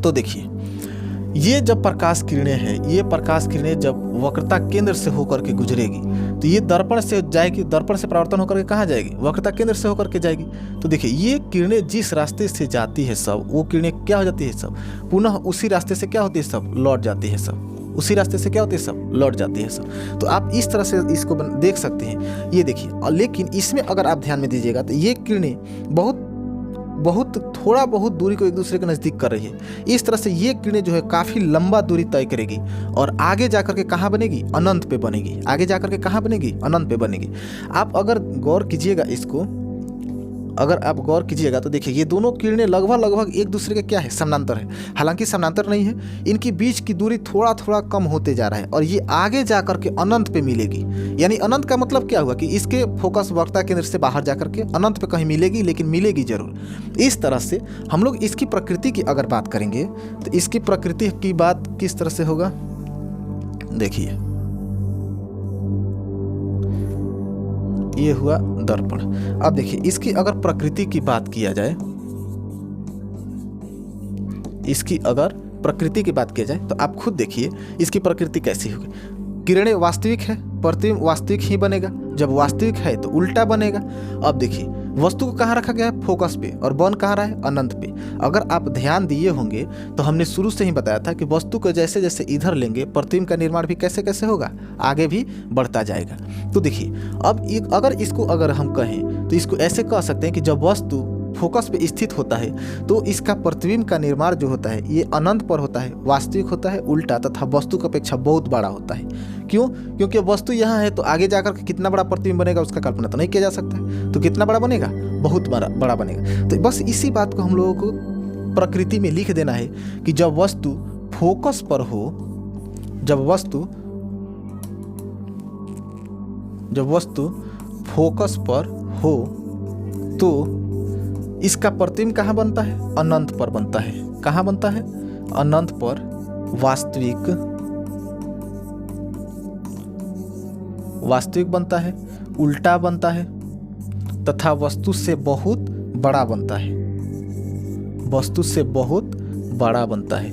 Speaker 1: तो देखिए ये जब प्रकाश किरणें हैं, ये प्रकाश किरणें जब वक्रता केंद्र से होकर के गुजरेगी तो ये दर्पण से जाएगी, दर्पण से परावर्तन होकर के कहाँ जाएगी, वक्रता केंद्र से होकर के जाएगी। तो देखिए ये किरणें जिस रास्ते से जाती है सब, वो किरणें क्या हो जाती है सब, पुनः उसी रास्ते से क्या होती है सब, लौट जाती है सब, उसी रास्ते से क्या होती है सब, लौट जाती है सब। तो आप इस तरह से इसको देख सकते हैं। ये देखिए, लेकिन इसमें अगर आप ध्यान में दीजिएगा तो ये किरणें थोड़ा बहुत दूरी को एक दूसरे के नज़दीक कर रही है। इस तरह से ये किरणें जो है काफ़ी लंबा दूरी तय करेगी और आगे जाकर के कहाँ बनेगी, अनंत पे बनेगी। आगे जाकर के कहाँ बनेगी, अनंत पे बनेगी। आप अगर गौर कीजिएगा इसको, अगर आप गौर कीजिएगा तो देखिए ये दोनों किरणें लगभग एक दूसरे के क्या है, समानांतर है। हालांकि समानांतर नहीं है, इनकी बीच की दूरी थोड़ा थोड़ा कम होते जा रहा है और ये आगे जाकर के अनंत पे मिलेगी। यानी अनंत का मतलब क्या हुआ कि इसके फोकस वक्रता केंद्र से बाहर जाकर के अनंत पे कहीं मिलेगी, लेकिन मिलेगी जरूर। इस तरह से हम लोग इसकी प्रकृति की अगर बात करेंगे तो इसकी प्रकृति की बात किस तरह से होगा, देखिए ये हुआ दर्पण। अब देखिए इसकी अगर प्रकृति की बात किया जाए, इसकी अगर प्रकृति की बात किया जाए तो आप खुद देखिए इसकी प्रकृति कैसी होगी। किरणें वास्तविक है, प्रतिबिंब वास्तविक ही बनेगा। जब वास्तविक है तो उल्टा बनेगा। अब देखिए वस्तु को कहाँ रखा गया है, फोकस पे, और बन कहाँ रहा है, अनंत पे। अगर आप ध्यान दिए होंगे तो हमने शुरू से ही बताया था कि वस्तु को जैसे जैसे इधर लेंगे प्रतिबिंब का निर्माण भी कैसे कैसे होगा, आगे भी बढ़ता जाएगा। तो देखिए अब अगर इसको अगर हम कहें तो इसको ऐसे कह सकते हैं कि जब वस्तु फोकस पे स्थित होता है तो इसका प्रतिबिंब का निर्माण जो होता है ये अनंत पर होता है, वास्तविक होता है, उल्टा तथा वस्तु की अपेक्षा बहुत बड़ा होता है। क्यों? क्योंकि वस्तु यहाँ है तो आगे जाकर के कितना बड़ा प्रतिबिंब बनेगा उसका कल्पना तो नहीं किया जा सकता है। तो कितना बड़ा बनेगा, बहुत बड़ा बनेगा। तो बस इसी बात को हम लोगों को प्रकृति में लिख देना है कि जब वस्तु फोकस पर हो, जब वस्तु फोकस पर हो तो इसका प्रतिबिंब कहाँ बनता है, अनंत पर बनता है। कहाँ बनता है, अनंत पर, वास्तविक बनता है, उल्टा बनता है तथा वस्तु से बहुत बड़ा बनता है। वस्तु से बहुत बड़ा बनता है।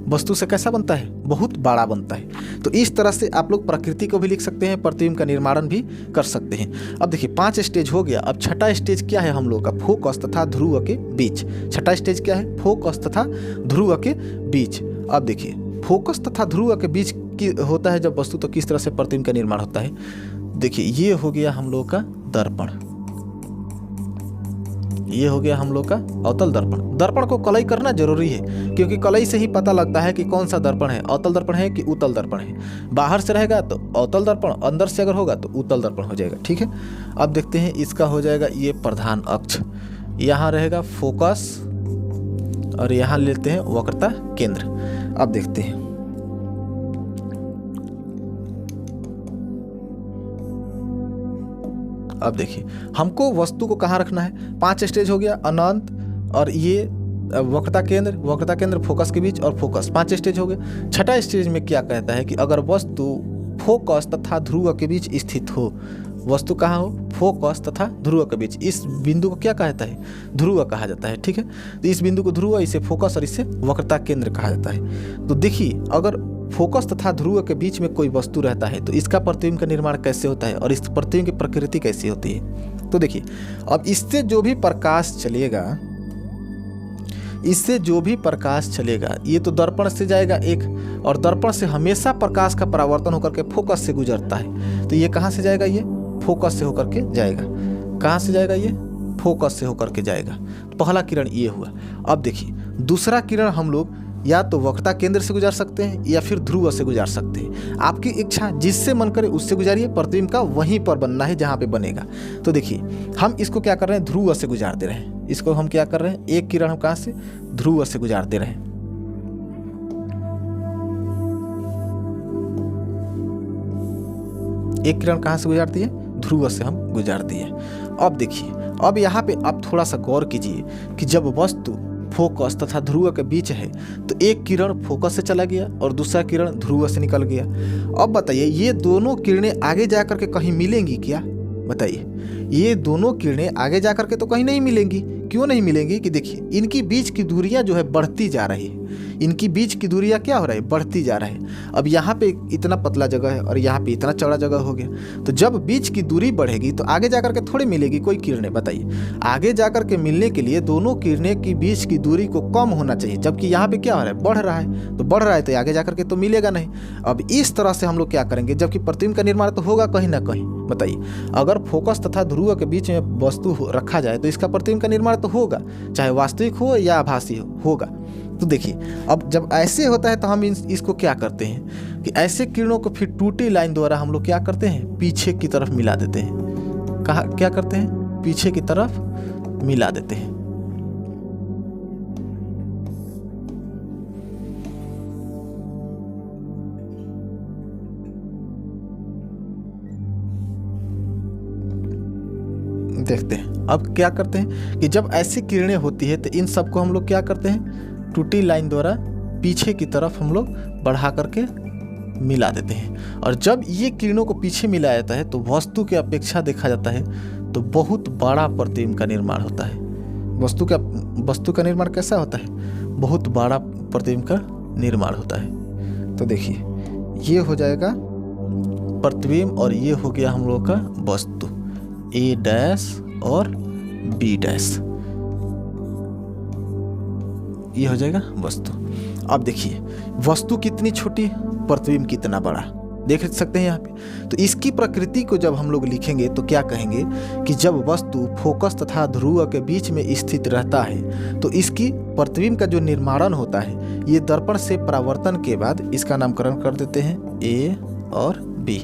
Speaker 1: वस्तु से कैसा बनता है, बहुत बड़ा बनता है। तो इस तरह से आप लोग प्रकृति को भी लिख सकते हैं, प्रतिबिंब का निर्माण भी कर सकते हैं। अब देखिए 5 स्टेज हो गया। अब छठा स्टेज क्या है हम लोग का, फोकस तथा ध्रुव के बीच। छठा स्टेज क्या है, फोकस तथा ध्रुव के बीच। अब देखिए फोकस तथा ध्रुव के बीच की होता है जब वस्तु, तो किस तरह से प्रतिबिंब का निर्माण होता है। देखिए ये हो गया हम लोग का दर्पण। ये हो गया हम लोग का अवतल दर्पण। दर्पण को कलई करना जरूरी है, क्योंकि कलई से ही पता लगता है कि कौन सा दर्पण है, अवतल दर्पण है कि उत्तल दर्पण है। बाहर से रहेगा तो अवतल दर्पण, अंदर से अगर होगा तो उत्तल दर्पण हो जाएगा। ठीक है, अब देखते हैं इसका हो जाएगा ये प्रधान अक्ष, यहाँ रहेगा फोकस और यहाँ लेते हैं वक्रता केंद्र। अब देखते हैं, अब देखिए हमको वस्तु को कहाँ रखना है। 5 स्टेज हो गया, अनंत और ये वक्रता केंद्र फोकस के बीच और फोकस, 5 स्टेज हो गए। छठा स्टेज में क्या कहता है कि अगर वस्तु फोकस तथा ध्रुव के बीच स्थित हो, वस्तु कहाँ हो, फोकस तथा ध्रुव के बीच, इस बिंदु को क्या कहता है, ध्रुव कहा जाता है। ठीक है, तो इस बिंदु को ध्रुव, इसे फोकस और इसे वक्रता केंद्र कहा जाता है। तो देखिए अगर फोकस तथा ध्रुव के बीच में कोई वस्तु रहता है तो इसका प्रतिबिंब का निर्माण कैसे होता है और इस प्रतिबिंब की प्रकृति कैसी होती है। तो देखिए अब इससे जो भी प्रकाश चलेगा, ये तो दर्पण से जाएगा एक, और दर्पण से हमेशा प्रकाश का परावर्तन होकर के फोकस से गुजरता है। तो ये कहाँ से जाएगा, ये फोकस से होकर के जाएगा। कहाँ से जाएगा, ये फोकस से होकर के जाएगा। तो पहला किरण ये हुआ। अब देखिए दूसरा किरण हम लोग या तो वक्रता केंद्र से गुजार सकते हैं या फिर ध्रुव से गुजार सकते हैं, आपकी इच्छा, जिससे मन करे उससे गुजारिए, प्रतिबिंब का वहीं पर बनना है जहाँ पे बनेगा। तो देखिए हम इसको क्या कर रहे हैं, ध्रुव से गुजार दे रहे हैं। इसको हम क्या कर रहे हैं, एक किरण हम कहाँ से, ध्रुव से गुजार दे रहे हैं। एक किरण कहाँ से गुजारती है, ध्रुव से हम गुजार दिए। अब देखिए अब यहाँ पे आप थोड़ा सा गौर कीजिए कि जब वस्तु फोकस तथा ध्रुव के बीच है तो एक किरण फोकस से चला गया और दूसरा किरण ध्रुव से निकल गया। अब बताइए ये दोनों किरणें आगे जाकर के कहीं मिलेंगी क्या, बताइए। ये दोनों किरणें आगे जाकर के तो कहीं नहीं मिलेंगी। क्यों नहीं मिलेंगी कि देखिए इनकी बीच की दूरियां जो है बढ़ती जा रही है, इनकी बीच की दूरियां क्या हो रही है, बढ़ती जा रही है। अब यहाँ पे इतना पतला जगह है और यहाँ पे इतना चौड़ा जगह हो गया, तो जब बीच की दूरी बढ़ेगी तो आगे जाकर के थोड़ी मिलेगी कोई किरणें, बताइए। आगे जाकर के मिलने के लिए दोनों किरणें की बीच की दूरी को कम होना चाहिए, जबकि यहाँ पे क्या हो रहा है, बढ़ रहा है। तो बढ़ रहा है तो आगे जाकर के तो मिलेगा नहीं। अब इस तरह से हम लोग क्या करेंगे, जबकि प्रतिबिंब का निर्माण तो होगा कहीं ना कहीं, बताइए। अगर फोकस तथा ध्रुव के बीच में वस्तु रखा जाए तो इसका प्रतिबिंब का निर्माण तो होगा, चाहे वास्तविक हो या आभासी होगा। तो देखिए अब जब ऐसे होता है तो हम इसको क्या करते हैं कि ऐसे किरणों को फिर टूटी लाइन द्वारा हम लोग क्या करते हैं, पीछे की तरफ मिला देते हैं। कहा क्या करते हैं, पीछे की तरफ मिला देते हैं। देखते हैं अब क्या करते हैं कि जब ऐसी किरणें होती है तो इन सबको हम लोग क्या करते हैं, टूटी लाइन द्वारा पीछे की तरफ हम लोग बढ़ा करके मिला देते हैं। और जब ये किरणों को पीछे मिलाया जाता है तो वस्तु की अपेक्षा देखा जाता है तो बहुत बड़ा प्रतिबिंब का निर्माण होता है। वस्तु का निर्माण कैसा होता है, बहुत बड़ा प्रतिबिंब का निर्माण होता है। तो देखिए ये हो जाएगा प्रतिबिंब और ये हो गया हम लोग का वस्तु, ए डैश और बी डैश, ये हो जाएगा वस्तु। अब देखिए वस्तु कितनी छोटी, प्रतिबिंब कितना बड़ा, देख सकते हैं यहाँ पे। तो इसकी प्रकृति को जब हम लोग लिखेंगे तो क्या कहेंगे कि जब वस्तु फोकस तथा ध्रुव के बीच में स्थित रहता है तो इसकी प्रतिबिंब का जो निर्माण होता है ये दर्पण से परावर्तन के बाद, इसका नामकरण कर देते हैं ए और बी।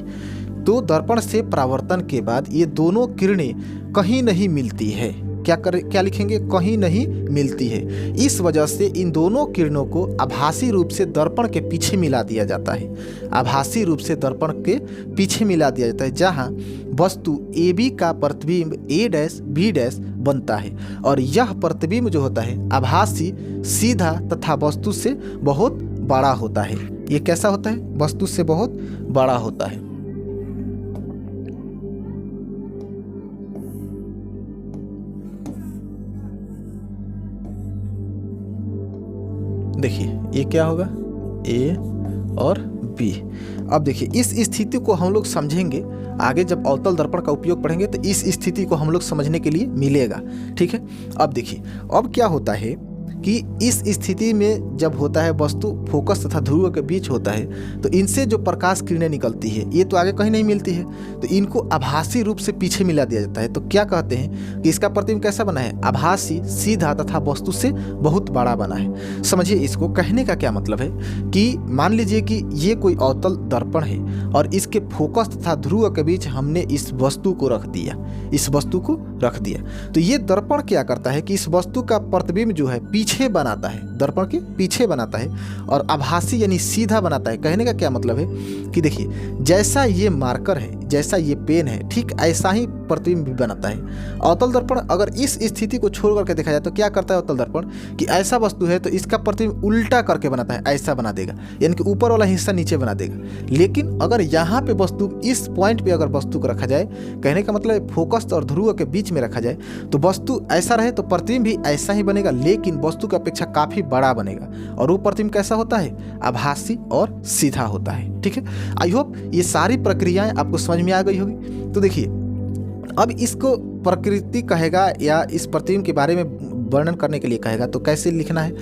Speaker 1: तो दर्पण से परावर्तन के बाद ये दोनों किरणें कहीं नहीं मिलती है, क्या लिखेंगे, कहीं नहीं मिलती है। इस वजह से इन दोनों किरणों को आभासी रूप से दर्पण के पीछे मिला दिया जाता है। आभासी रूप से दर्पण के पीछे मिला दिया जाता है, जहां वस्तु ए बी का प्रतिबिंब ए डैश बी डैश बनता है। और यह प्रतिबिंब जो होता है आभासी, सीधा तथा वस्तु से बहुत बड़ा होता है। ये कैसा होता है, वस्तु से बहुत बड़ा होता है। देखिए ये क्या होगा, ए और बी। अब देखिए इस स्थिति को हम लोग समझेंगे आगे, जब अवतल दर्पण का उपयोग पढ़ेंगे तो इस स्थिति को हम लोग समझने के लिए मिलेगा। ठीक है, अब देखिए अब क्या होता है कि इस स्थिति में जब होता है वस्तु फोकस तथा ध्रुव के बीच होता है तो इनसे जो प्रकाश किरणें निकलती है ये तो आगे कहीं नहीं मिलती है, तो इनको आभासी रूप से पीछे मिला दिया जाता है। तो क्या कहते हैं कि इसका प्रतिबिंब कैसा बना है? आभासी, सीधा तथा वस्तु से बहुत बड़ा बना है। समझिए इसको, कहने का क्या मतलब है कि मान लीजिए कि ये कोई अवतल दर्पण है और इसके फोकस तथा ध्रुव के बीच हमने इस वस्तु को रख दिया, इस वस्तु को रख दिया। तो ये दर्पण क्या करता है कि इस वस्तु का प्रतिबिंब जो है पीछे बनाता है, दर्पण के पीछे बनाता है और आभासी यानी सीधा बनाता है। कहने का क्या मतलब है कि देखिए जैसा ये मार्कर है, जैसा ये पेन है, ठीक ऐसा ही प्रतिबिंब भी बनाता है। अवतल दर्पण अगर इस स्थिति को छोड़ करके देखा जाए तो क्या करता है अवतल दर्पण कि ऐसा वस्तु है तो इसका प्रतिबिंब उल्टा करके बनाता है, ऐसा बना देगा, यानी कि ऊपर वाला हिस्सा नीचे बना देगा। लेकिन अगर यहाँ पे वस्तु, इस पॉइंट पे अगर वस्तु को रखा जाए, कहने का मतलब फोकस और ध्रुव के बीच में रखा जाए तो वस्तु ऐसा रहे तो प्रतिबिंब भी ऐसा ही बनेगा, लेकिन वस्तु की अपेक्षा काफी बड़ा बनेगा। और वो प्रतिबिंब कैसा होता है? आभासी और सीधा होता है। ठीक है, आई होप ये सारी प्रक्रियाएं आपको समझ में आ गई होगी। तो देखिए अब इसको प्रकृति कहेगा या इस प्रतिबिंब के बारे में वर्णन करने के लिए कहेगा तो कैसे लिखना है?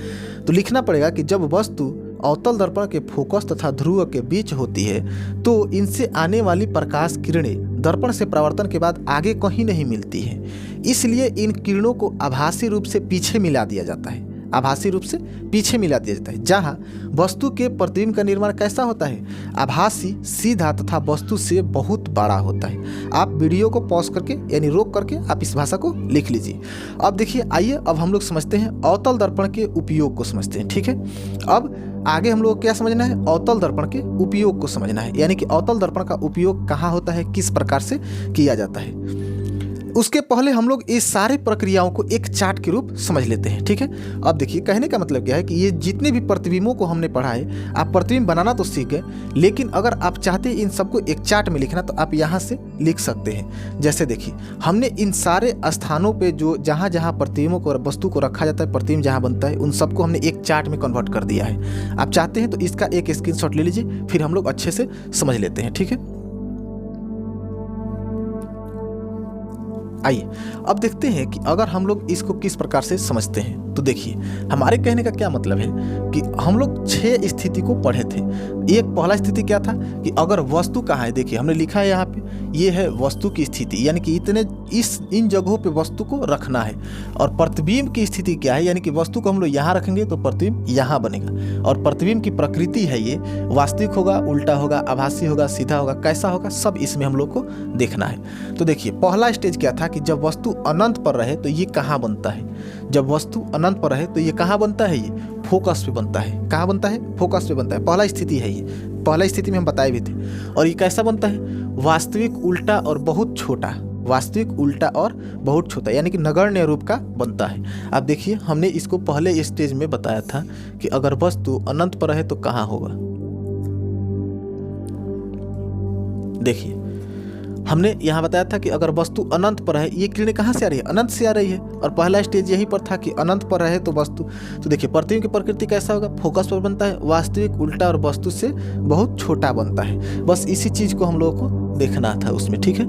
Speaker 1: तो लिखना पड़ेगा कि जब वस्तु अवतल दर्पण के फोकस तथा ध्रुव के बीच होती है तो इनसे आने वाली प्रकाश किरणें दर्पण से परावर्तन के बाद आगे कहीं नहीं मिलती है, इसलिए इन किरणों को आभासी रूप से पीछे मिला दिया जाता है, आभासी रूप से पीछे मिला दिया जाता है। जहां वस्तु के प्रतिबिंब का निर्माण कैसा होता है? आभासी, सीधा तथा वस्तु से बहुत बड़ा होता है। आप वीडियो को पॉज करके यानी रोक करके आप इस भाषा को लिख लीजिए। अब देखिए, आइए अब हम लोग समझते हैं अवतल दर्पण के उपयोग को समझते हैं। ठीक है, अब आगे हम लोग क्या समझना है? अवतल दर्पण के उपयोग को समझना है, यानी कि अवतल दर्पण का उपयोग कहाँ होता है, किस प्रकार से किया जाता है। उसके पहले हम लोग इस सारी प्रक्रियाओं को एक चार्ट के रूप समझ लेते हैं। ठीक है, अब देखिए कहने का मतलब क्या है कि ये जितने भी प्रतिबिंबों को हमने पढ़ा है, आप प्रतिबिंब बनाना तो सीख गए, लेकिन अगर आप चाहते हैं इन सबको एक चार्ट में लिखना तो आप यहाँ से लिख सकते हैं। जैसे देखिए हमने इन सारे स्थानों पे जो जहाँ जहाँ प्रतिबिंबों को, वस्तु को रखा जाता है, प्रतिबिंब जहाँ बनता है, उन सबको हमने एक चार्ट में कन्वर्ट कर दिया है। आप चाहते हैं तो इसका एक स्क्रीनशॉट ले लीजिए, फिर हम लोग अच्छे से समझ लेते हैं। ठीक है, आइए अब देखते हैं कि अगर हम लोग इसको किस प्रकार से समझते हैं। तो देखिए हमारे कहने का क्या मतलब है कि हम लोग 6 स्थिति को पढ़े थे। एक पहला स्थिति क्या था कि अगर वस्तु कहाँ है, देखिए हमने लिखा है यहाँ पे, ये है वस्तु की स्थिति, यानी कि इन जगहों पे वस्तु को रखना है। और प्रतिबिंब की स्थिति क्या है, यानी कि वस्तु को हम लोग यहाँ रखेंगे तो प्रतिबिंब यहाँ बनेगा। और प्रतिबिंब की प्रकृति है ये, वास्तविक होगा, उल्टा होगा, आभासी होगा, सीधा होगा, कैसा होगा, सब इसमें हम लोग को देखना है। तो देखिए पहला स्टेज क्या था कि जब वस्तु अनंत पर रहे तो ये कहाँ बनता है? जब वस्तु अनंत पर रहे तो ये कहाँ बनता है? ये फोकस पे बनता है। कहाँ बनता है? फोकस पे बनता है। पहला स्थिति है ये, पहला स्थिति में हम बताए भी थे। और ये कैसा बनता है? वास्तविक, उल्टा और बहुत छोटा, वास्तविक, उल्टा और बहुत छोटा, यानी कि नगण्य रूप का बनता है। अब देखिए हमने इसको पहले स्टेज में बताया था कि अगर वस्तु अनंत पर रहे तो कहाँ होगा। देखिए हमने यहाँ बताया था कि अगर वस्तु अनंत पर है, ये किरणें कहाँ से आ रही है? अनंत से आ रही है। और पहला स्टेज यही पर था कि अनंत पर रहे तो वस्तु, तो देखिए प्रतिबिंब की प्रकृति कैसा होगा? फोकस पर बनता है, वास्तविक, उल्टा और वस्तु से बहुत छोटा बनता है। बस इसी चीज को हम लोगों को देखना था उसमें। ठीक है,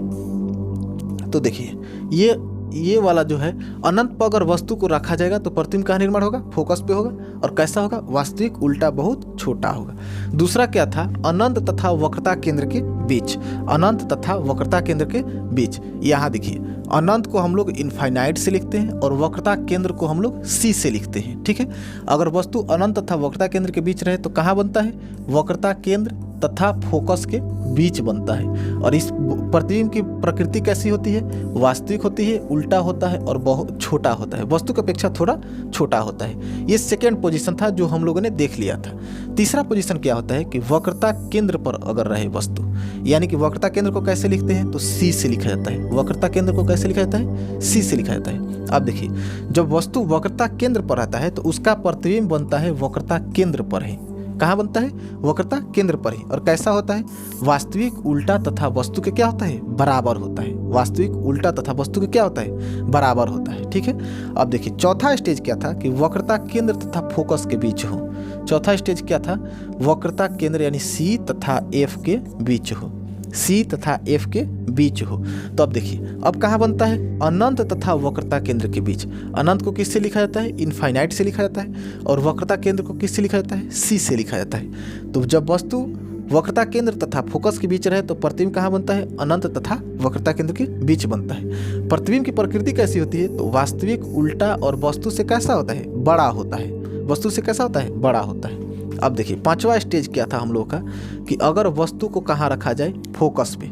Speaker 1: तो देखिए ये वाला जो है, अनंत पर अगर वस्तु को रखा जाएगा तो प्रतिबिंब का निर्माण होगा, फोकस पे होगा। और कैसा होगा? वास्तविक, उल्टा, बहुत छोटा होगा। दूसरा क्या था? अनंत तथा वक्रता केंद्र के बीच, अनंत तथा वक्रता केंद्र के बीच। यहाँ देखिए अनंत को हम लोग इनफाइनाइट से लिखते हैं और वक्रता केंद्र को हम लोग सी से लिखते हैं। ठीक है, अगर वस्तु अनंत तथा वक्रता केंद्र के बीच रहे तो कहाँ बनता है? वक्रता केंद्र तथा फोकस के बीच बनता है। और इस प्रतिबिंब की प्रकृति कैसी होती है? वास्तविक होती है, उल्टा होता है और बहुत छोटा होता है, वस्तु की अपेक्षा थोड़ा छोटा होता है। ये सेकेंड पोजीशन था जो हम लोगों ने देख लिया था। तीसरा पोजीशन क्या होता है कि वक्रता केंद्र पर अगर रहे वस्तु, यानी कि वक्रता केंद्र को कैसे लिखते हैं? तो सी से लिखा जाता है। वक्रता केंद्र को कैसे लिखा जाता है? सी से लिखा जाता है। अब देखिए जब वस्तु वक्रता केंद्र पर रहता है तो उसका प्रतिबिंब बनता है वक्रता केंद्र पर है। कहाँ बनता है? वक्रता केंद्र पर ही। और कैसा होता है? वास्तविक, उल्टा तथा वस्तु के क्या होता है? बराबर होता है। वास्तविक, उल्टा तथा वस्तु के क्या होता है? बराबर होता है। ठीक है, अब देखिए चौथा स्टेज क्या था कि वक्रता केंद्र तथा फोकस के बीच हो। चौथा स्टेज क्या था? वक्रता केंद्र यानी सी तथा एफ के बीच हो। सी तथा एफ के बीच हो। तो अब देखिए अब कहाँ बनता है, अनंत तथा वक्रता केंद्र के बीच। अनंत को किससे लिखा जाता है, इनफाइनाइट से लिखा जाता है, और वक्रता केंद्र को किससे लिखा जाता है, सी से लिखा जाता है। तो जब वस्तु वक्रता केंद्र तथा फोकस के बीच रहे तो प्रतिबिंब कहाँ बनता है, अनंत तथा वक्रता केंद्र के बीच बनता है। प्रतिबिंब की प्रकृति कैसी होती है, तो वास्तविक, उल्टा और वस्तु से कैसा होता है, बड़ा होता है। वस्तु से कैसा होता है, बड़ा होता है। अब देखिए पांचवा स्टेज क्या था हम लोगों का, कि अगर वस्तु को कहाँ रखा जाए, फोकस पे।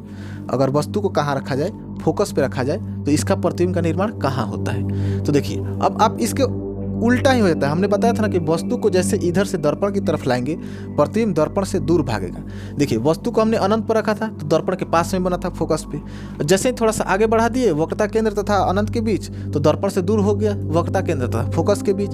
Speaker 1: अगर वस्तु को कहाँ रखा जाए, फोकस पे रखा जाए तो इसका प्रतिबिंब का निर्माण कहाँ होता है। तो देखिए अब आप इसके उल्टा ही हो जाता है। हमने बताया था ना कि वस्तु को जैसे इधर से दर्पण की तरफ लाएंगे, प्रतिबिंब दर्पण से दूर भागेगा। देखिए वस्तु को हमने अनंत पर रखा था तो दर्पण के पास में बना था फोकस पे। जैसे ही थोड़ा सा आगे बढ़ा दिए वक्रता केंद्र तथा अनंत के बीच, तो दर्पण से दूर हो गया वक्रता केंद्र तथा फोकस के बीच।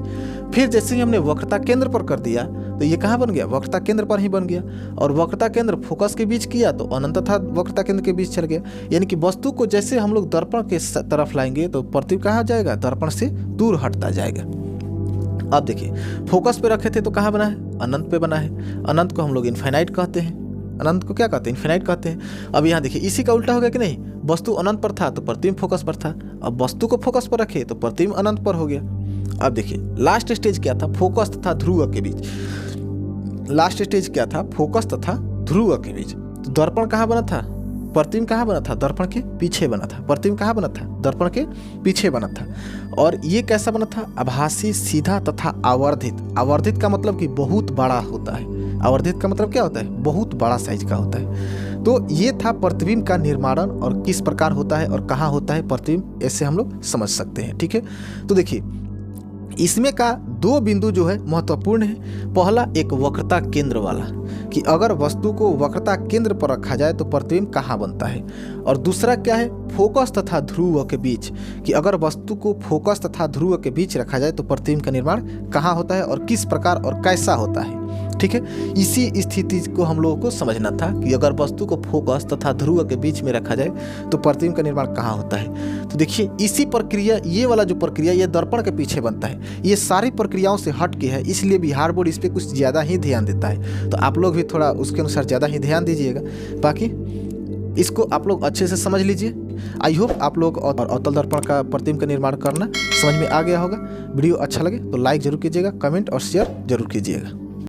Speaker 1: फिर जैसे ही हमने वक्रता केंद्र पर कर दिया तो ये कहाँ बन गया, वक्रता केंद्र पर ही बन गया। और वक्रता केंद्र फोकस के बीच किया तो अनंत तथा वक्रता केंद्र के बीच चल गया। यानी कि वस्तु को जैसे हम लोग दर्पण के तरफ लाएंगे तो प्रतिबिंब कहाँ जाएगा, दर्पण से दूर हटता जाएगा। अब देखिए फोकस पे रखे थे तो कहाँ बना है, अनंत पे बना है। अनंत को हम लोग इनफाइनाइट कहते हैं। अनंत को क्या कहते हैं, इनफाइनाइट कहते हैं। अब यहाँ देखिए इसी का उल्टा हो गया कि नहीं, वस्तु अनंत पर था तो प्रतिबिंब फोकस पर था। अब वस्तु को फोकस पर रखे तो प्रतिबिंब अनंत पर हो गया। अब देखिए लास्ट स्टेज क्या था, फोकस तथा ध्रुव के बीच। लास्ट स्टेज क्या था, फोकस तथा ध्रुव के बीच। तो दर्पण कहाँ बना था, प्रतिबिंब कहाँ बना था, दर्पण के पीछे बना था। प्रतिबिंब कहाँ बना था, दर्पण के पीछे बना था। और ये कैसा बना था, आभासी, सीधा तथा आवर्धित। आवर्धित का मतलब कि बहुत बड़ा होता है। आवर्धित का मतलब क्या होता है, बहुत बड़ा साइज का होता है। तो ये था प्रतिबिंब का निर्माण और किस प्रकार होता है और कहाँ होता है प्रतिबिंब, ऐसे हम लोग समझ सकते हैं। ठीक है, तो देखिए इसमें का दो बिंदु जो है महत्वपूर्ण है। पहला एक वक्रता केंद्र वाला, कि अगर वस्तु को वक्रता केंद्र पर रखा जाए तो प्रतिबिंब कहाँ बनता है। और दूसरा क्या है, फोकस तथा ध्रुव के बीच, कि अगर वस्तु को फोकस तथा ध्रुव के बीच रखा जाए तो प्रतिबिंब का निर्माण कहाँ होता है और किस प्रकार और कैसा होता है। ठीक है, इसी स्थिति को हम लोगों को समझना था कि अगर वस्तु को फोकस तथा ध्रुव के बीच में रखा जाए तो प्रतिबिंब का निर्माण कहाँ होता है। तो देखिए इसी प्रक्रिया, ये वाला जो प्रक्रिया ये दर्पण के पीछे बनता है, ये सारी प्रक्रियाओं से हट के है, इसलिए बिहार बोर्ड इस पर कुछ ज़्यादा ही ध्यान देता है। तो आप लोग भी थोड़ा उसके अनुसार ज़्यादा ही ध्यान दीजिएगा। बाकी इसको आप लोग अच्छे से समझ लीजिए। आई होप आप लोग और अवतल दर्पण का प्रतिबिंब का निर्माण करना समझ में आ गया होगा। वीडियो अच्छा लगे तो लाइक जरूर कीजिएगा, कमेंट और शेयर जरूर कीजिएगा।